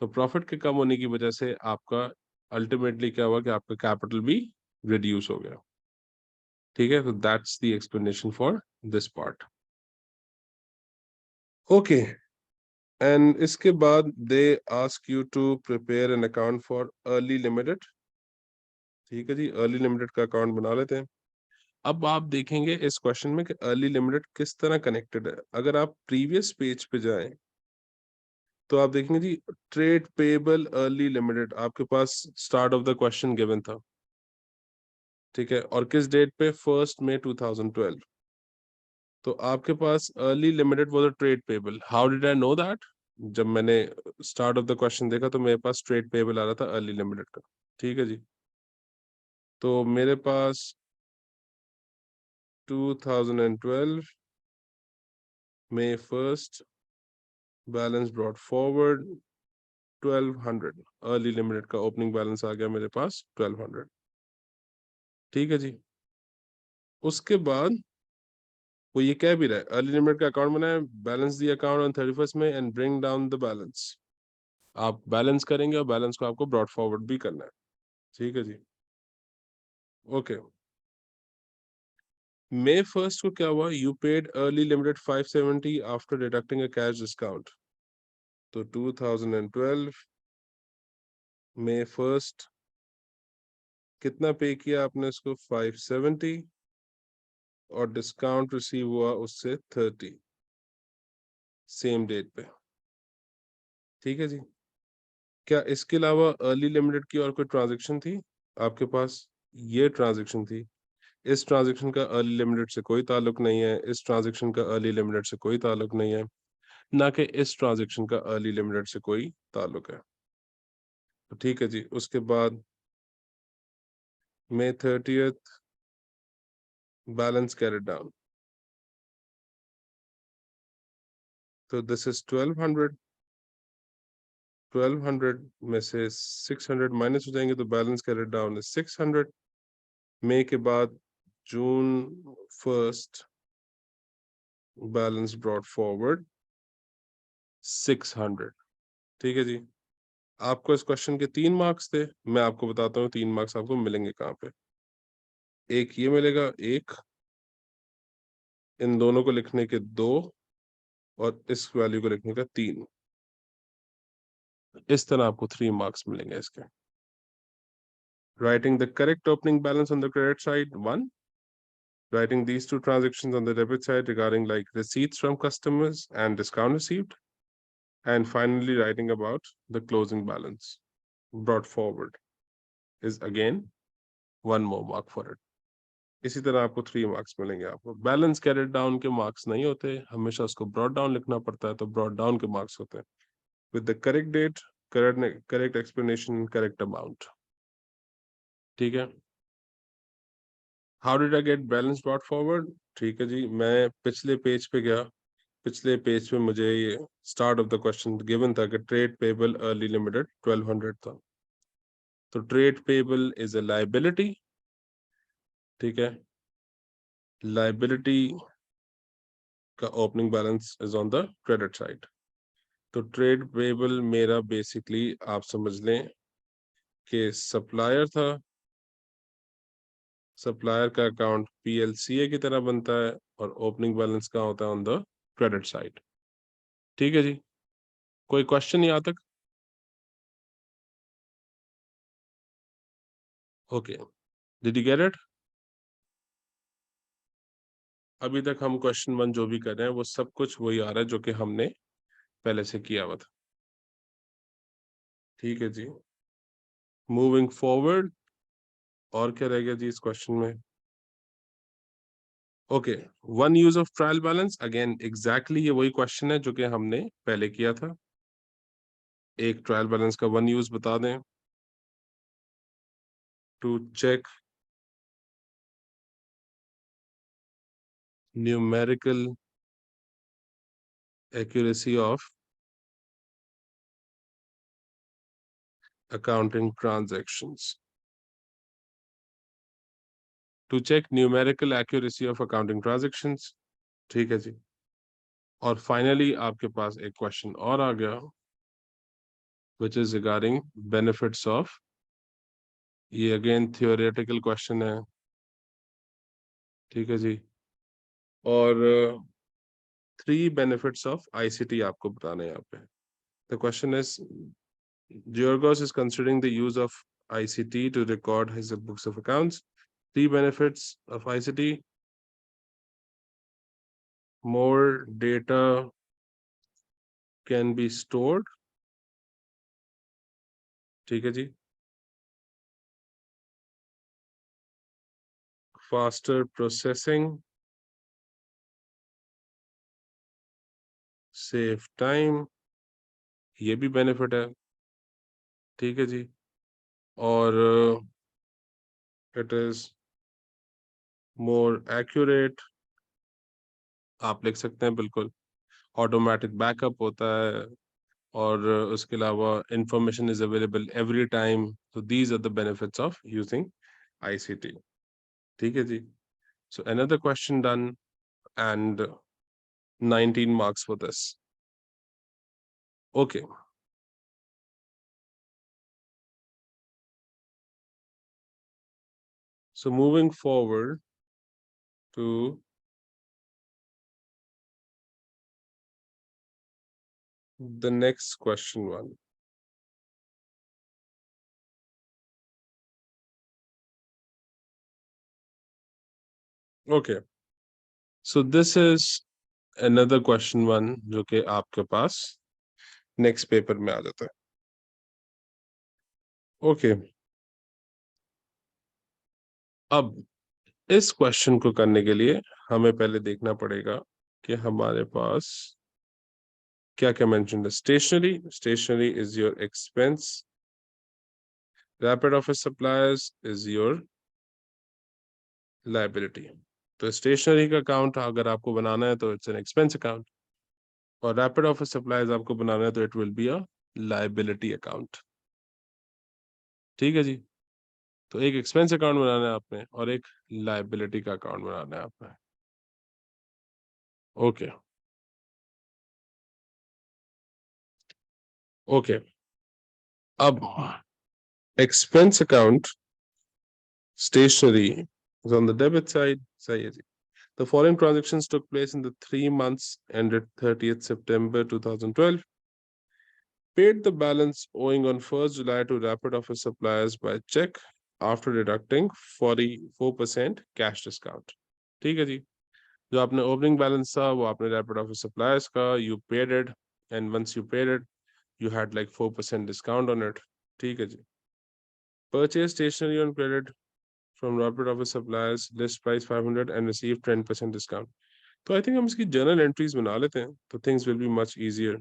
तो प्रॉफिट के कम होने की वजह से आपका अल्टीमेटली क्या हुआ कि आपका कैपिटल भी रिड्यूस हो गया। ठीक है, तो that's the explanation for this part. Okay, and इसके बाद they ask you to prepare an account for Early Limited. ठीक है जी, अर्ली लिमिटेड का अकाउंट बना लेते हैं। अब आप देखेंगे इस क्वेश्चन में कि अर्ली लिमिटेड किस तरह कनेक्टेड है। अगर आप प्रीवियस पेज पे जाएं तो आप देखेंगे जी, ट्रेड पेबल अर्ली लिमिटेड आपके पास start of the question given था। ठीक है, और किस डेट पे? 1 मई 2012। तो आपके पास Early Limited was a trade payable. How did I know that? जब मैंने स्टार्ट ऑफ द क्वेश्चन देखा तो मेरे पास ट्रेड पेबल आ रहा था अर्ली लिमिटेड का। ठीक है जी, तो मेरे पास 2012 May 1 balance brought forward 1200। Early Limited का ओपनिंग बैलेंस आ गया मेरे पास 1200। ठीक है जी, उसके बाद वो ये कह भी रहा है अर्ली लिमिटेड का अकाउंट बनाए, बैलेंस दी अकाउंट ऑन 31 में and bring down the balance. आप बैलेंस करेंगे और बैलेंस को आपको ब्रॉड फॉरवर्ड भी करना है। ठीक है जी, ओके। May 1 को क्या हुआ? You paid early limited 570 after deducting a cash discount. तो 2012 May 1 कितना पे किया आपने इसको? 570, और डिस्काउंट रिसीव हुआ उससे 30, सेम डेट पे। ठीक है जी, क्या इसके अलावा अर्ली लिमिटेड की और कोई ट्रांजैक्शन थी आपके पास? ये ट्रांजैक्शन थी। इस ट्रांजैक्शन का अर्ली लिमिटेड से कोई ताल्लुक नहीं है, इस ट्रांजैक्शन का अर्ली लिमिटेड से कोई ताल्लुक नहीं है, ना कि इस ट्रांजैक्शन का अर्ली लिमिटेड से कोई ताल्लुक है। तो ठीक है जी, उसके बाद May 30 बैलेंस कैरिड डाउन। तो दिस इज 1200। 1200 में से 600 माइनस हो जाएंगे, तो बैलेंस कैरिड डाउन इज 600। मई के बाद June 1 बैलेंस ब्रॉट फॉरवर्ड 600। ठीक है जी, आपको इस क्वेश्चन के 3 मार्क्स थे। मैं आपको बताता हूँ 3 मार्क्स आपको मिलेंगे कहाँ पे। एक ये मिलेगा, एक इन दोनों को लिखने के 2, और इस वैल्यू को लिखने का 3। इस तरह आपको 3 मार्क्स मिलेंगे इसके। Writing the correct opening balance on the credit side 1, writing these two transactions on the debit side regarding like receipts from customers and discount received, and finally writing about the closing balance brought forward is again 1 more mark for it. इसी तरह आपको 3 marks मिलेंगे। आपको balance carried down के marks नहीं होते, हमेशा उसको ब्रॉड डाउन लिखना पड़ता है, तो ब्रॉड डाउन के मार्क्स होते हैं with the correct date, correct explanation, correct amount. ठीक है, how did I get balance brought forward? ठीक है जी, मैं पिछले पेज पे गया। पिछले पेज पे मुझे ये start of the question given था कि ट्रेड पेबल अर्ली लिमिटेड 1200 था। तो trade payable is a liability. ठीक है, लाइबिलिटी का opening balance is on the credit side. तो ट्रेड पेबल मेरा बेसिकली आप समझ लें कि सप्लायर था। सप्लायर का अकाउंट पीएलसीए की तरह बनता है, और ओपनिंग बैलेंस का होता है ऑन द क्रेडिट साइड। ठीक है जी, कोई क्वेश्चन यहाँ तक? Okay, did you get it? अभी तक हम क्वेश्चन 1 जो भी कर रहे हैं वो सब कुछ वही आ रहा है जो कि हमने पहले से किया हुआ था। ठीक है जी, मूविंग फॉरवर्ड, और क्या रह गया जी इस क्वेश्चन में? Okay, one use of trial balance, again exactly ये वही क्वेश्चन है जो कि हमने पहले किया था। एक ट्रायल बैलेंस का वन यूज बता दें। To check numerical accuracy of accounting transactions. to check numerical accuracy of accounting transactions. ठीक है जी। और फाइनली आपके पास एक क्वेश्चन और आ गया, which is regarding benefits of, ये अगेन थियोरेटिकल क्वेश्चन है, ठीक है जी। और 3 benefits of ICT आपको बताने हैं यहाँ पे। The question is, Georgos is considering the use of ICT to record his books of accounts. 3 benefits of ICT: more data can be stored, ठीक है जी, faster processing, save time, ये भी benefit है, ठीक है जी। और इट इज मोर एक्यूरेट, आप लिख सकते हैं बिल्कुल। ऑटोमेटिक बैकअप होता है, और उसके अलावा information is available every time. So these are the benefits of using ICT, ठीक है जी। So another question done, and 19 marks for this. Okay. So moving forward to the next question one. Okay. So this is another question one जो कि आपके पास next paper में आ जाता है। Okay. अब इस क्वेश्चन को करने के लिए हमें पहले देखना पड़ेगा कि हमारे पास क्या क्या मेंशन है। Stationery is your expense, Rapid Office Suppliers is your liability. तो स्टेशनरी का अकाउंट अगर आपको बनाना है तो इट्स एन एक्सपेंस अकाउंट, और रैपिड ऑफिस सप्लायर्स आपको बनाना है तो it will be a liability account, ठीक है जी। तो एक एक्सपेंस अकाउंट बनाना है आपने और एक लायबिलिटी का अकाउंट बनाना है आपने। Okay okay. अब expense account stationery is on the debit side, सही है जी। The following transactions took place in the 3 months ended 30th September 2012. Paid the balance owing on 1st July to Rapid Office suppliers by check after deducting 44% cash discount, ठीक है जी। जो आपने opening balance था वो आपने Rapid Office Suppliers का, you paid it, and once you paid it you had like 4% discount on it, ठीक है जी। Purchase stationery on credit from Rapid Office Suppliers, list price 500 and receive 10% discount. तो I think हम इसकी journal entries बना लेते हैं तो things will be much easier.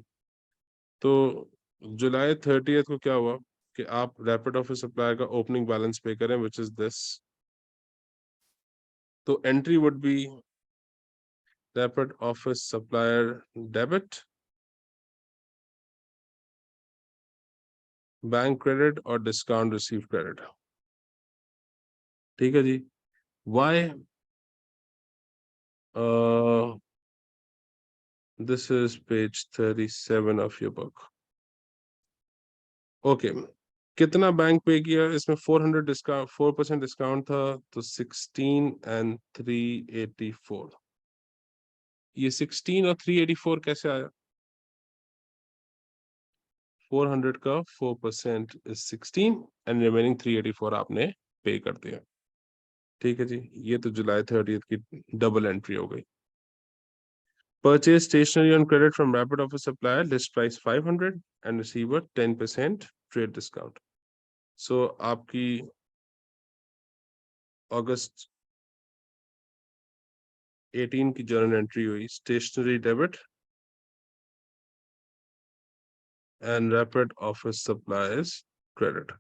तो जुलाई 30th को क्या हुआ कि आप रैपिड ऑफिस सप्लायर का ओपनिंग बैलेंस पे करें, विच इज दिस। तो entry would be Rapid office Supplier debit, bank credit और डिस्काउंट रिसीव क्रेडिट, ठीक है जी। Why this is page 37 of your book. Okay, कितना बैंक पे किया इसमें? 400 डिस्काउंट, 4% डिस्काउंट था, तो 16 एंड 384। ये 16 और 384 कैसे आया? 400 का 4% इज 16 एंड रिमेनिंग 384 आपने पे कर दिया, ठीक है जी। ये तो जुलाई 30th की डबल एंट्री हो गई। Purchase stationery on credit from Rapid Office supplier, list price 500 and receive a 10% trade discount. So आपकी अगस्त 18 की जर्नल एंट्री हुई stationery debit and Rapid Office suppliers credit.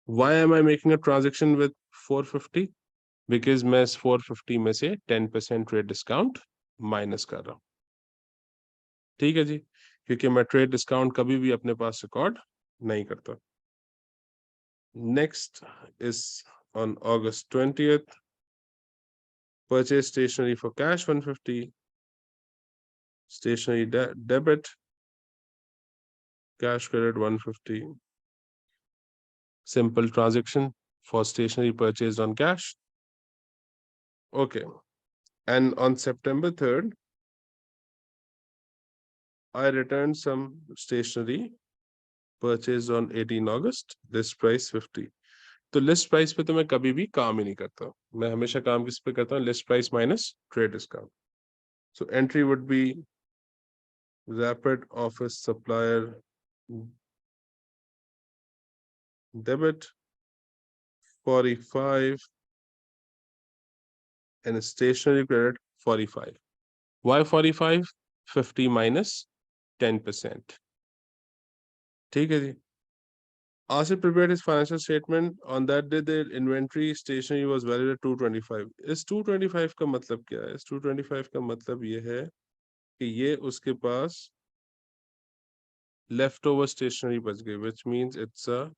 Why am I making a transaction with 450? Because मैं इस 450 में से 10% trade discount minus कर रहा हूँ, ठीक है जी, क्योंकि मैं ट्रेड डिस्काउंट कभी भी अपने पास रिकॉर्ड नहीं करता। Next is on August 20th, purchase stationery for cash 150, stationery debit, cash credit 150. Simple transaction for stationery purchased on cash. Okay. And on September 3rd, I returned some stationery purchased on 18 August, list price 50. तो list price पे तो मैं कभी भी काम ही नहीं करता, मैं हमेशा काम किस पे करता हूँ, list price minus trade discount. So entry would be rapid office supplier debit 45 and stationery credit 45. Why 45? 50 minus 10%. ठीक है जी. Asif prepared his financial statement. On that day, the inventory stationery was valued at 225. इस 225 का मतलब क्या है? इस 225 का मतलब ये है कि ये उसके पास leftover stationery बच गई, which means it's a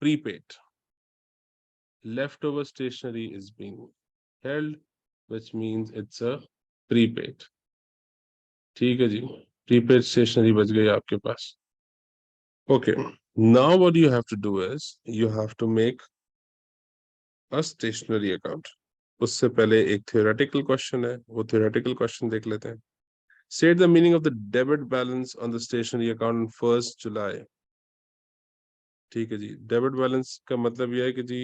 prepaid. Leftover stationery is being held, which means it's a prepaid. ठीक है जी, prepaid stationery बच गई आपके पास. Okay, now what you have to do is you have to make a stationery account. उससे पहले एक theoretical question है, वो theoretical question देख लेते हैं. State the meaning of the debit balance on the stationery account on 1st July. ठीक है जी, debit balance का मतलब यह है कि जी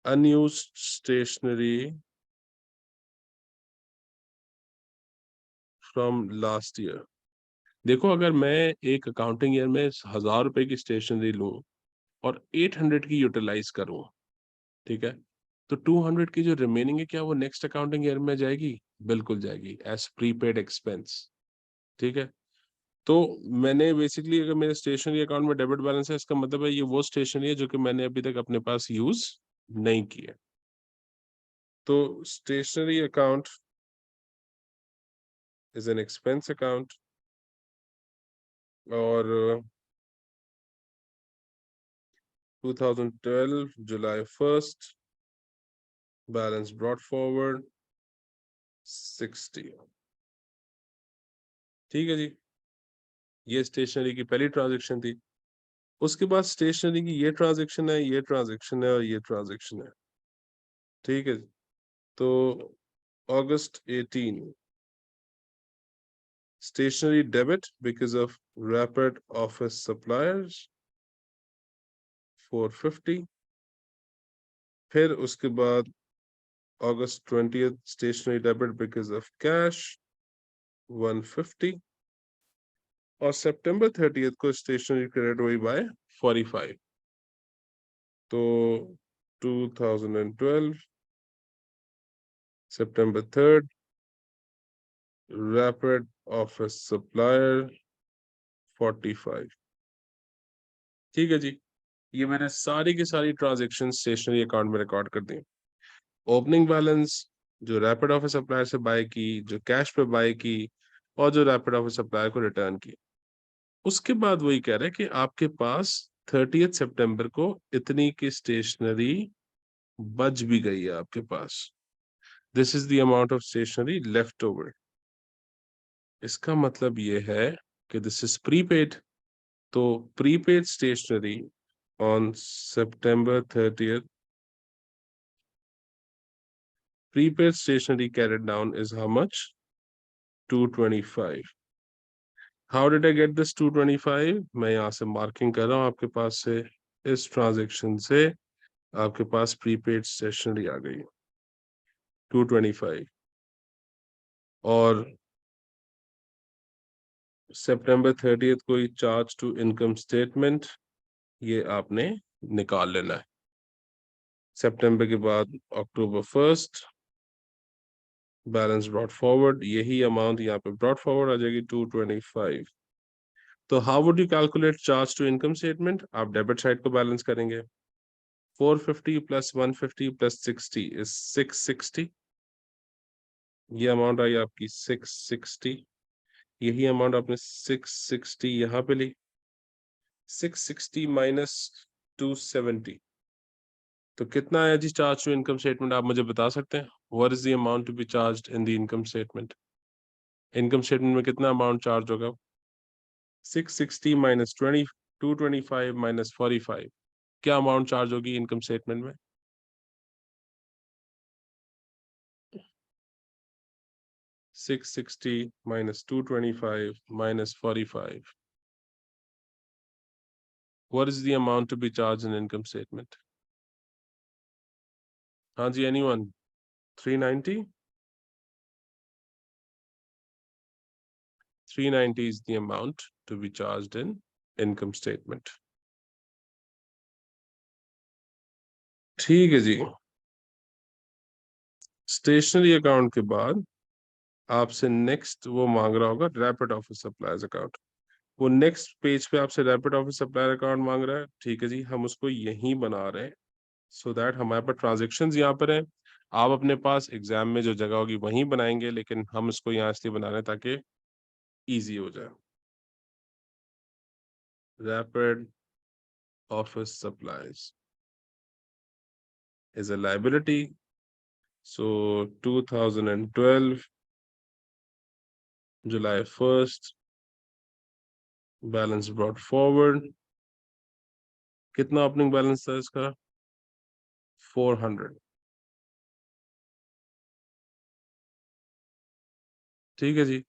unused stationery from last year. देखो, अगर मैं एक अकाउंटिंग ईयर में 1000 रुपए की स्टेशनरी लूं और 800 की यूटिलाइज करूं, ठीक है, तो 200 की जो रिमेनिंग है, क्या वो नेक्स्ट अकाउंटिंग ईयर में जाएगी? बिल्कुल जाएगी, एज प्रीपेड एक्सपेंस. ठीक है, तो मैंने बेसिकली, अगर मेरे स्टेशनरी अकाउंट में डेबिट बैलेंस है, इसका मतलब है ये वो स्टेशनरी है जो कि मैंने अभी तक अपने पास यूज नहीं की है. तो stationery account is an expense account और 2012 July 1st balance brought forward 60. ठीक है जी, ये स्टेशनरी की पहली ट्रांजैक्शन थी. उसके बाद स्टेशनरी की ये ट्रांजैक्शन है, ये ट्रांजैक्शन है और ये ट्रांजैक्शन है. ठीक है, तो August 18 stationery debit because of rapid office suppliers 450. फिर उसके बाद August 20th stationery debit because of cash 150 और September 30th को stationery credit हुई by 45. तो 2012 September 3rd rapid office supplier 45. ठीक है जी, ये मैंने सारी की सारी ट्रांजैक्शन स्टेशनरी अकाउंट में रिकॉर्ड कर दी. ओपनिंग बैलेंस जो रैपिड ऑफिस सप्लायर से बाय की, जो कैश पे बाय की और जो रैपिड ऑफिस सप्लायर को रिटर्न की. उसके बाद वही कह रहे हैं कि आपके पास 30th सितंबर को इतनी की स्टेशनरी बच भी गई है आपके पास. This is the amount of stationery left over. इसका मतलब ये है कि दिस इज प्रीपेड. तो prepaid stationery on September 30th, prepaid stationery carried down is how much? 225. How did I get this 225? मैं यहाँ से मार्किंग कर रहा हूँ आपके पास से, इस ट्रांजेक्शन से आपके पास प्रीपेड स्टेशनरी आ गई 225. और September 30th कोई चार्ज टू इनकम स्टेटमेंट, ये आपने निकाल लेना है. सितंबर के बाद October 1st balance brought forward, यही अमाउंट यहाँ पे ब्रॉट फॉरवर्ड आ जाएगी 225. तो how would you calculate charge to income statement? आप डेबिट साइड को बैलेंस करेंगे. 450 प्लस 150 प्लस 60 इज 660. ये अमाउंट आई आपकी 660. यही अमाउंट आपने 660 यहाँ पे ली. 660 माइनस 270। तो कितना है जी चार्ज टू इनकम स्टेटमेंट, आप मुझे बता सकते हैं? What is the amount to be charged in the income statement? Income statement में कितना अमाउंट चार्ज होगा? 660 माइनस 20, 225 माइनस 45, क्या अमाउंट चार्ज होगी इनकम स्टेटमेंट में? 660 minus 225 minus 45, what is the amount to be charged in income statement? हाँ जी, anyone? 390? 390 is the amount to be charged in income statement. ठीक है जी। Stationery account के बाद आपसे नेक्स्ट वो मांग रहा होगा रैपिड ऑफिस सप्लायर्स अकाउंट। वो नेक्स्ट पेज पे आपसे रैपिड ऑफिस सप्लायर अकाउंट मांग रहा है, ठीक है जी, हम उसको यहीं बना रहे हैं सो दैट हमारे पास ट्रांजेक्शन्स यहाँ पर है। आप अपने पास एग्जाम में जो जगह होगी वहीं बनाएंगे, लेकिन हम इसको यहाँ इसलिए बना रहे हैं ताकि इजी हो जाए। Rapid Office suppliers is a liability, so 2012 July 1st balance brought forward. कितना ओपनिंग बैलेंस था इसका? 400। ठीक है जी।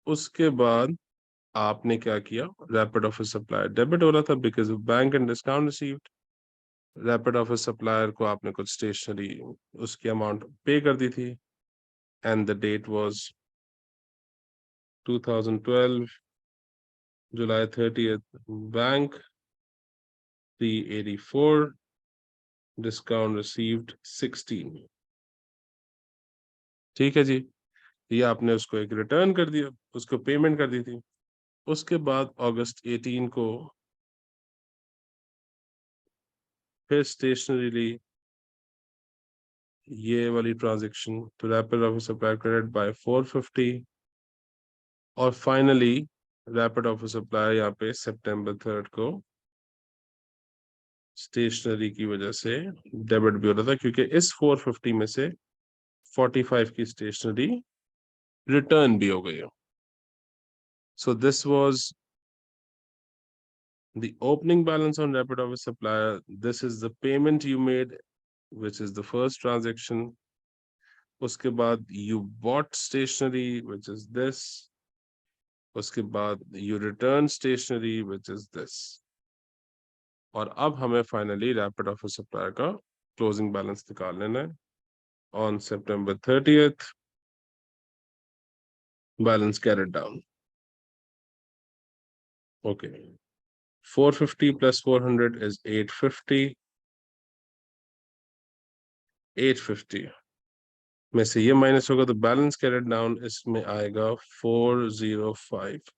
उसके बाद आपने क्या किया? रैपिड ऑफिस सप्लायर डेबिट हो रहा था because of bank and discount received. Rapid office supplier को आपने कुछ स्टेशनरी उसकी अमाउंट पे कर दी थी and the date was 2012 July 30th। Bank 384, discount received 16। ठीक है जी, ये आपने उसको एक रिटर्न कर दिया, उसको पेमेंट कर दी थी। उसके बाद अगस्त 18 को फिर स्टेशनरी ये वाली ट्रांजेक्शन, तो rapid office supply credit by 450। और फाइनली रैपिड ऑफिस सप्लाई यहाँ पे सितंबर 3 को स्टेशनरी की वजह से डेबिट भी हो रहा था, क्योंकि इस 450 में से 45 की स्टेशनरी रिटर्न भी हो गई। सो this was the opening balance on rapid office supplier. This is the payment you made, which is the first transaction. उसके बाद you bought stationery, which is this. उसके बाद you return stationery, which is this. और अब हमें finally rapid office Supplier का closing balance निकाल लेना है। On September 30th balance carried down. Okay, 450 plus 400 is 850। 850 में से ये माइनस होगा तो बैलेंस कैरेट डाउन इसमें आएगा 405।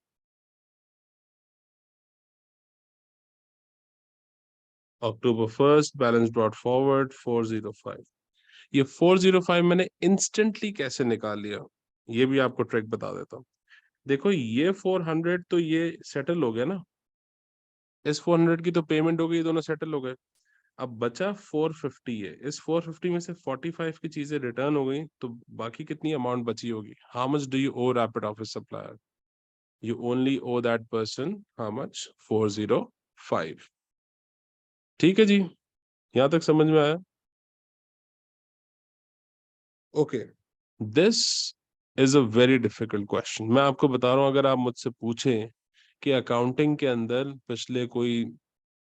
अक्टूबर 1st बैलेंस ब्रॉट फॉरवर्ड 405। ये 405 मैंने इंस्टेंटली कैसे निकाल लिया, ये भी आपको ट्रिक बता देता हूँ। देखो ये 400 तो ये सेटल हो गया ना, इस 400 की तो पेमेंट हो गई, दोनों सेटल हो गए। अब बचा 450 है, इस 450 में से 45 की चीजें रिटर्न हो गई, तो बाकी कितनी अमाउंट बची होगी? How much do you owe Rapid office Supplier? You only owe that person how much? 405। ठीक है जी, यहां तक समझ में आया? Okay, this is a very difficult question. मैं आपको बता रहा हूं, अगर आप मुझसे पूछें कि अकाउंटिंग के अंदर पिछले कोई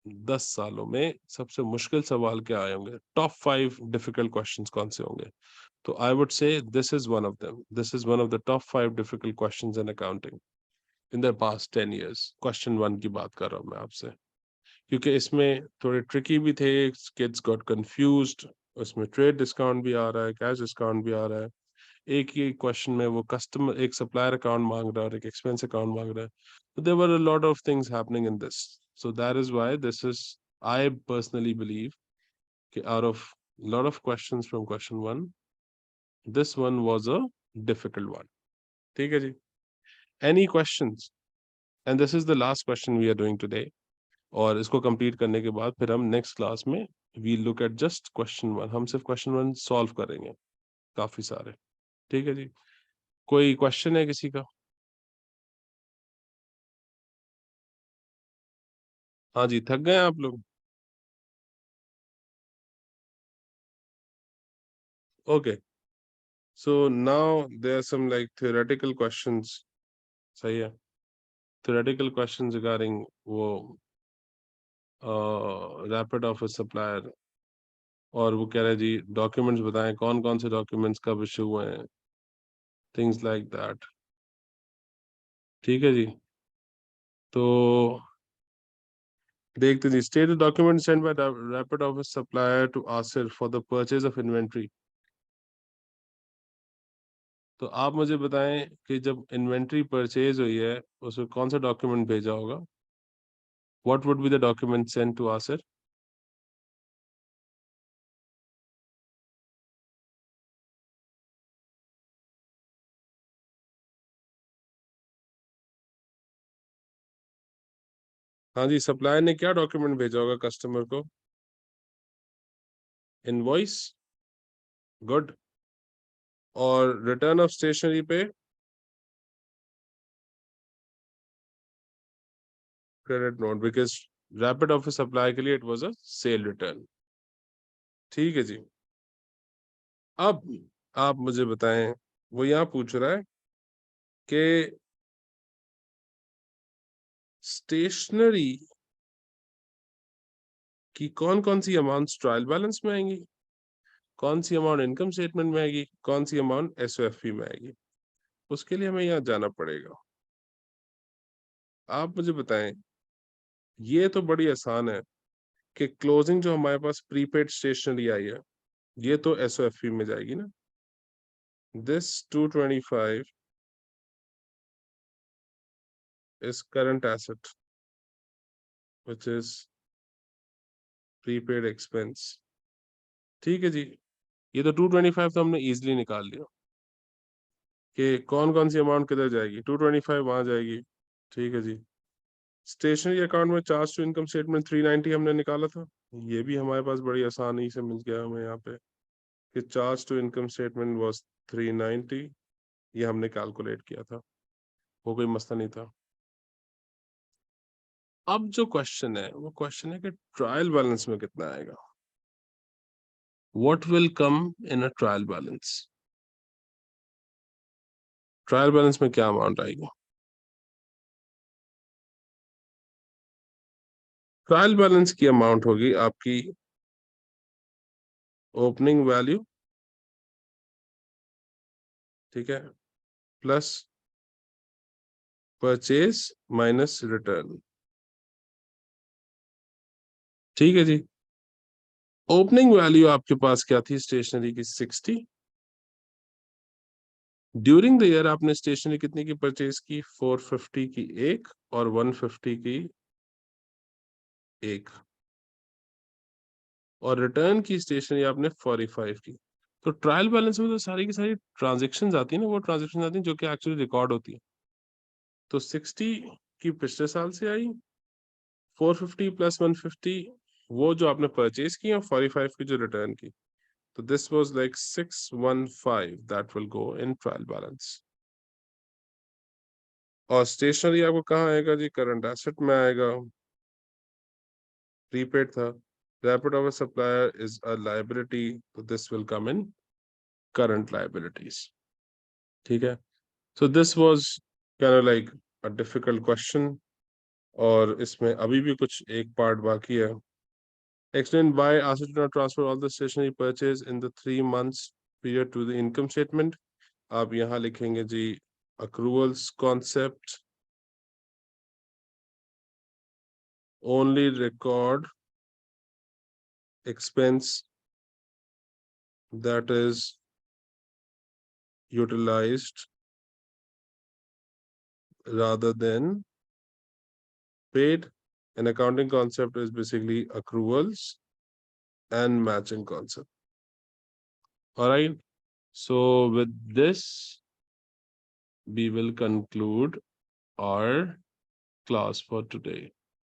10 सालों में सबसे मुश्किल सवाल क्या आए होंगे, टॉप 5 डिफिकल्ट क्वेश्चंस कौन से होंगे, तो I would say this is one of them. This is one of the top 5 difficult questions in accounting in the past 10 years। Question 1 की बात कर रहा हूं मैं आपसे, क्योंकि इसमें थोड़े ट्रिकी भी थे, किड्स गॉट कंफ्यूज्ड। उसमें ट्रेड डिस्काउंट भी आ रहा है, कैश डिस्काउंट भी आ रहा है, एक ही क्वेश्चन में वो कस्टमर एक सप्लायर अकाउंट मांग रहा है और एक एक्सपेंस अकाउंट मांग रहा है। तो there were a lot of things happening in this, so that is why this is, I personally believe कि out of lot of questions from question 1, this one was a difficult one. ठीक है जी, any questions? And this is the last question we are doing today. और इसको complete करने के बाद फिर हम नेक्स्ट क्लास में we look at just question 1, हम सिर्फ क्वेश्चन 1 सॉल्व करेंगे, काफी सारे। ठीक है जी, कोई क्वेश्चन है किसी का? हाँ जी, थक गए आप लोग? Okay, so now there are some like theoretical questions, सही है, theoretical questions regarding वो रैपिड ऑफिस सप्लायर, और वो कह रहे हैं जी डॉक्यूमेंट्स बताएं कौन कौन से डॉक्यूमेंट्स कब इशू हुए हैं, थिंग्स लाइक दैट। ठीक है जी, तो देखते जी, state the document send by rapid office supplier to आसिर for the purchase of inventory. तो आप मुझे बताएं कि जब इन्वेंट्री परचेज हुई है उसमें कौन सा डॉक्यूमेंट भेजा होगा, what would be the document send to आसिर? हाँ जी, सप्लायर ने क्या डॉक्यूमेंट भेजा होगा कस्टमर को? Invoice, good. और रिटर्न ऑफ स्टेशनरी पे credit note, because rapid office supply के लिए it was a cell return. ठीक है जी, अब आप मुझे बताएं, वो यहाँ पूछ रहा है कि स्टेशनरी की कौन कौन सी अमाउंट ट्रायल बैलेंस में आएंगी, कौन सी अमाउंट इनकम स्टेटमेंट में आएगी, कौन सी अमाउंट एसओएफपी में आएगी। उसके लिए हमें यहाँ जाना पड़ेगा। आप मुझे बताएं, ये तो बड़ी आसान है कि क्लोजिंग जो हमारे पास प्रीपेड स्टेशनरी आई है ये तो एसओएफपी में जाएगी ना। This 225 is current asset which is prepaid expense। ठीक है जी, ये तो 225 तो हमने इजीली निकाल लिया कि कौन कौन सी अमाउंट किधर जाएगी, 225 वहां जाएगी। ठीक है जी, स्टेशनरी अकाउंट में चार्ज टू इनकम स्टेटमेंट 390 हमने निकाला था, ये भी हमारे पास बड़ी आसानी से मिल गया हमें यहाँ पे कि charge to income statement was 390, ये हमने कैलकुलेट किया था, वो कोई मसला नहीं था। अब जो क्वेश्चन है वो क्वेश्चन है कि ट्रायल बैलेंस में कितना आएगा, what will come in a trial balance. Trial balance में क्या अमाउंट आएगी? ट्रायल बैलेंस की अमाउंट होगी आपकी ओपनिंग वैल्यू, ठीक है, प्लस परचेज माइनस रिटर्न। ठीक है जी, ओपनिंग वैल्यू आपके पास क्या थी स्टेशनरी की? 60। ड्यूरिंग द ईयर आपने स्टेशनरी कितनी की परचेज की? 450 की एक और 150 की एक, और रिटर्न की स्टेशनरी आपने 45 की। तो ट्रायल बैलेंस में तो सारी की सारी ट्रांजेक्शन आती है ना, वो ट्रांजेक्शन आती है जो कि एक्चुअली रिकॉर्ड होती है। तो 60 की पिछले साल से आई, 450 प्लस 150 वो जो आपने परचेज की, और 45 की जो रिटर्न की। तो this was like 615 that will go in trial balance. और स्टेशनरी आपको कहाँ आएगा जी? करंट एसेट में आएगा, प्रीपेड था। Rapid offer supplier is a liability, तो this will come in current liabilities. ठीक है, so this was kind of like a difficult question, और इसमें अभी भी कुछ एक पार्ट बाकी है। Explain why Asset did not transfer all the stationery purchase in the 3 months period to the income statement। आप यहाँ लिखेंगे जी accruals concept, only record expense that is utilized rather than paid. An accounting concept is basically accruals and matching concept. All right. So with this, we will conclude our class for today.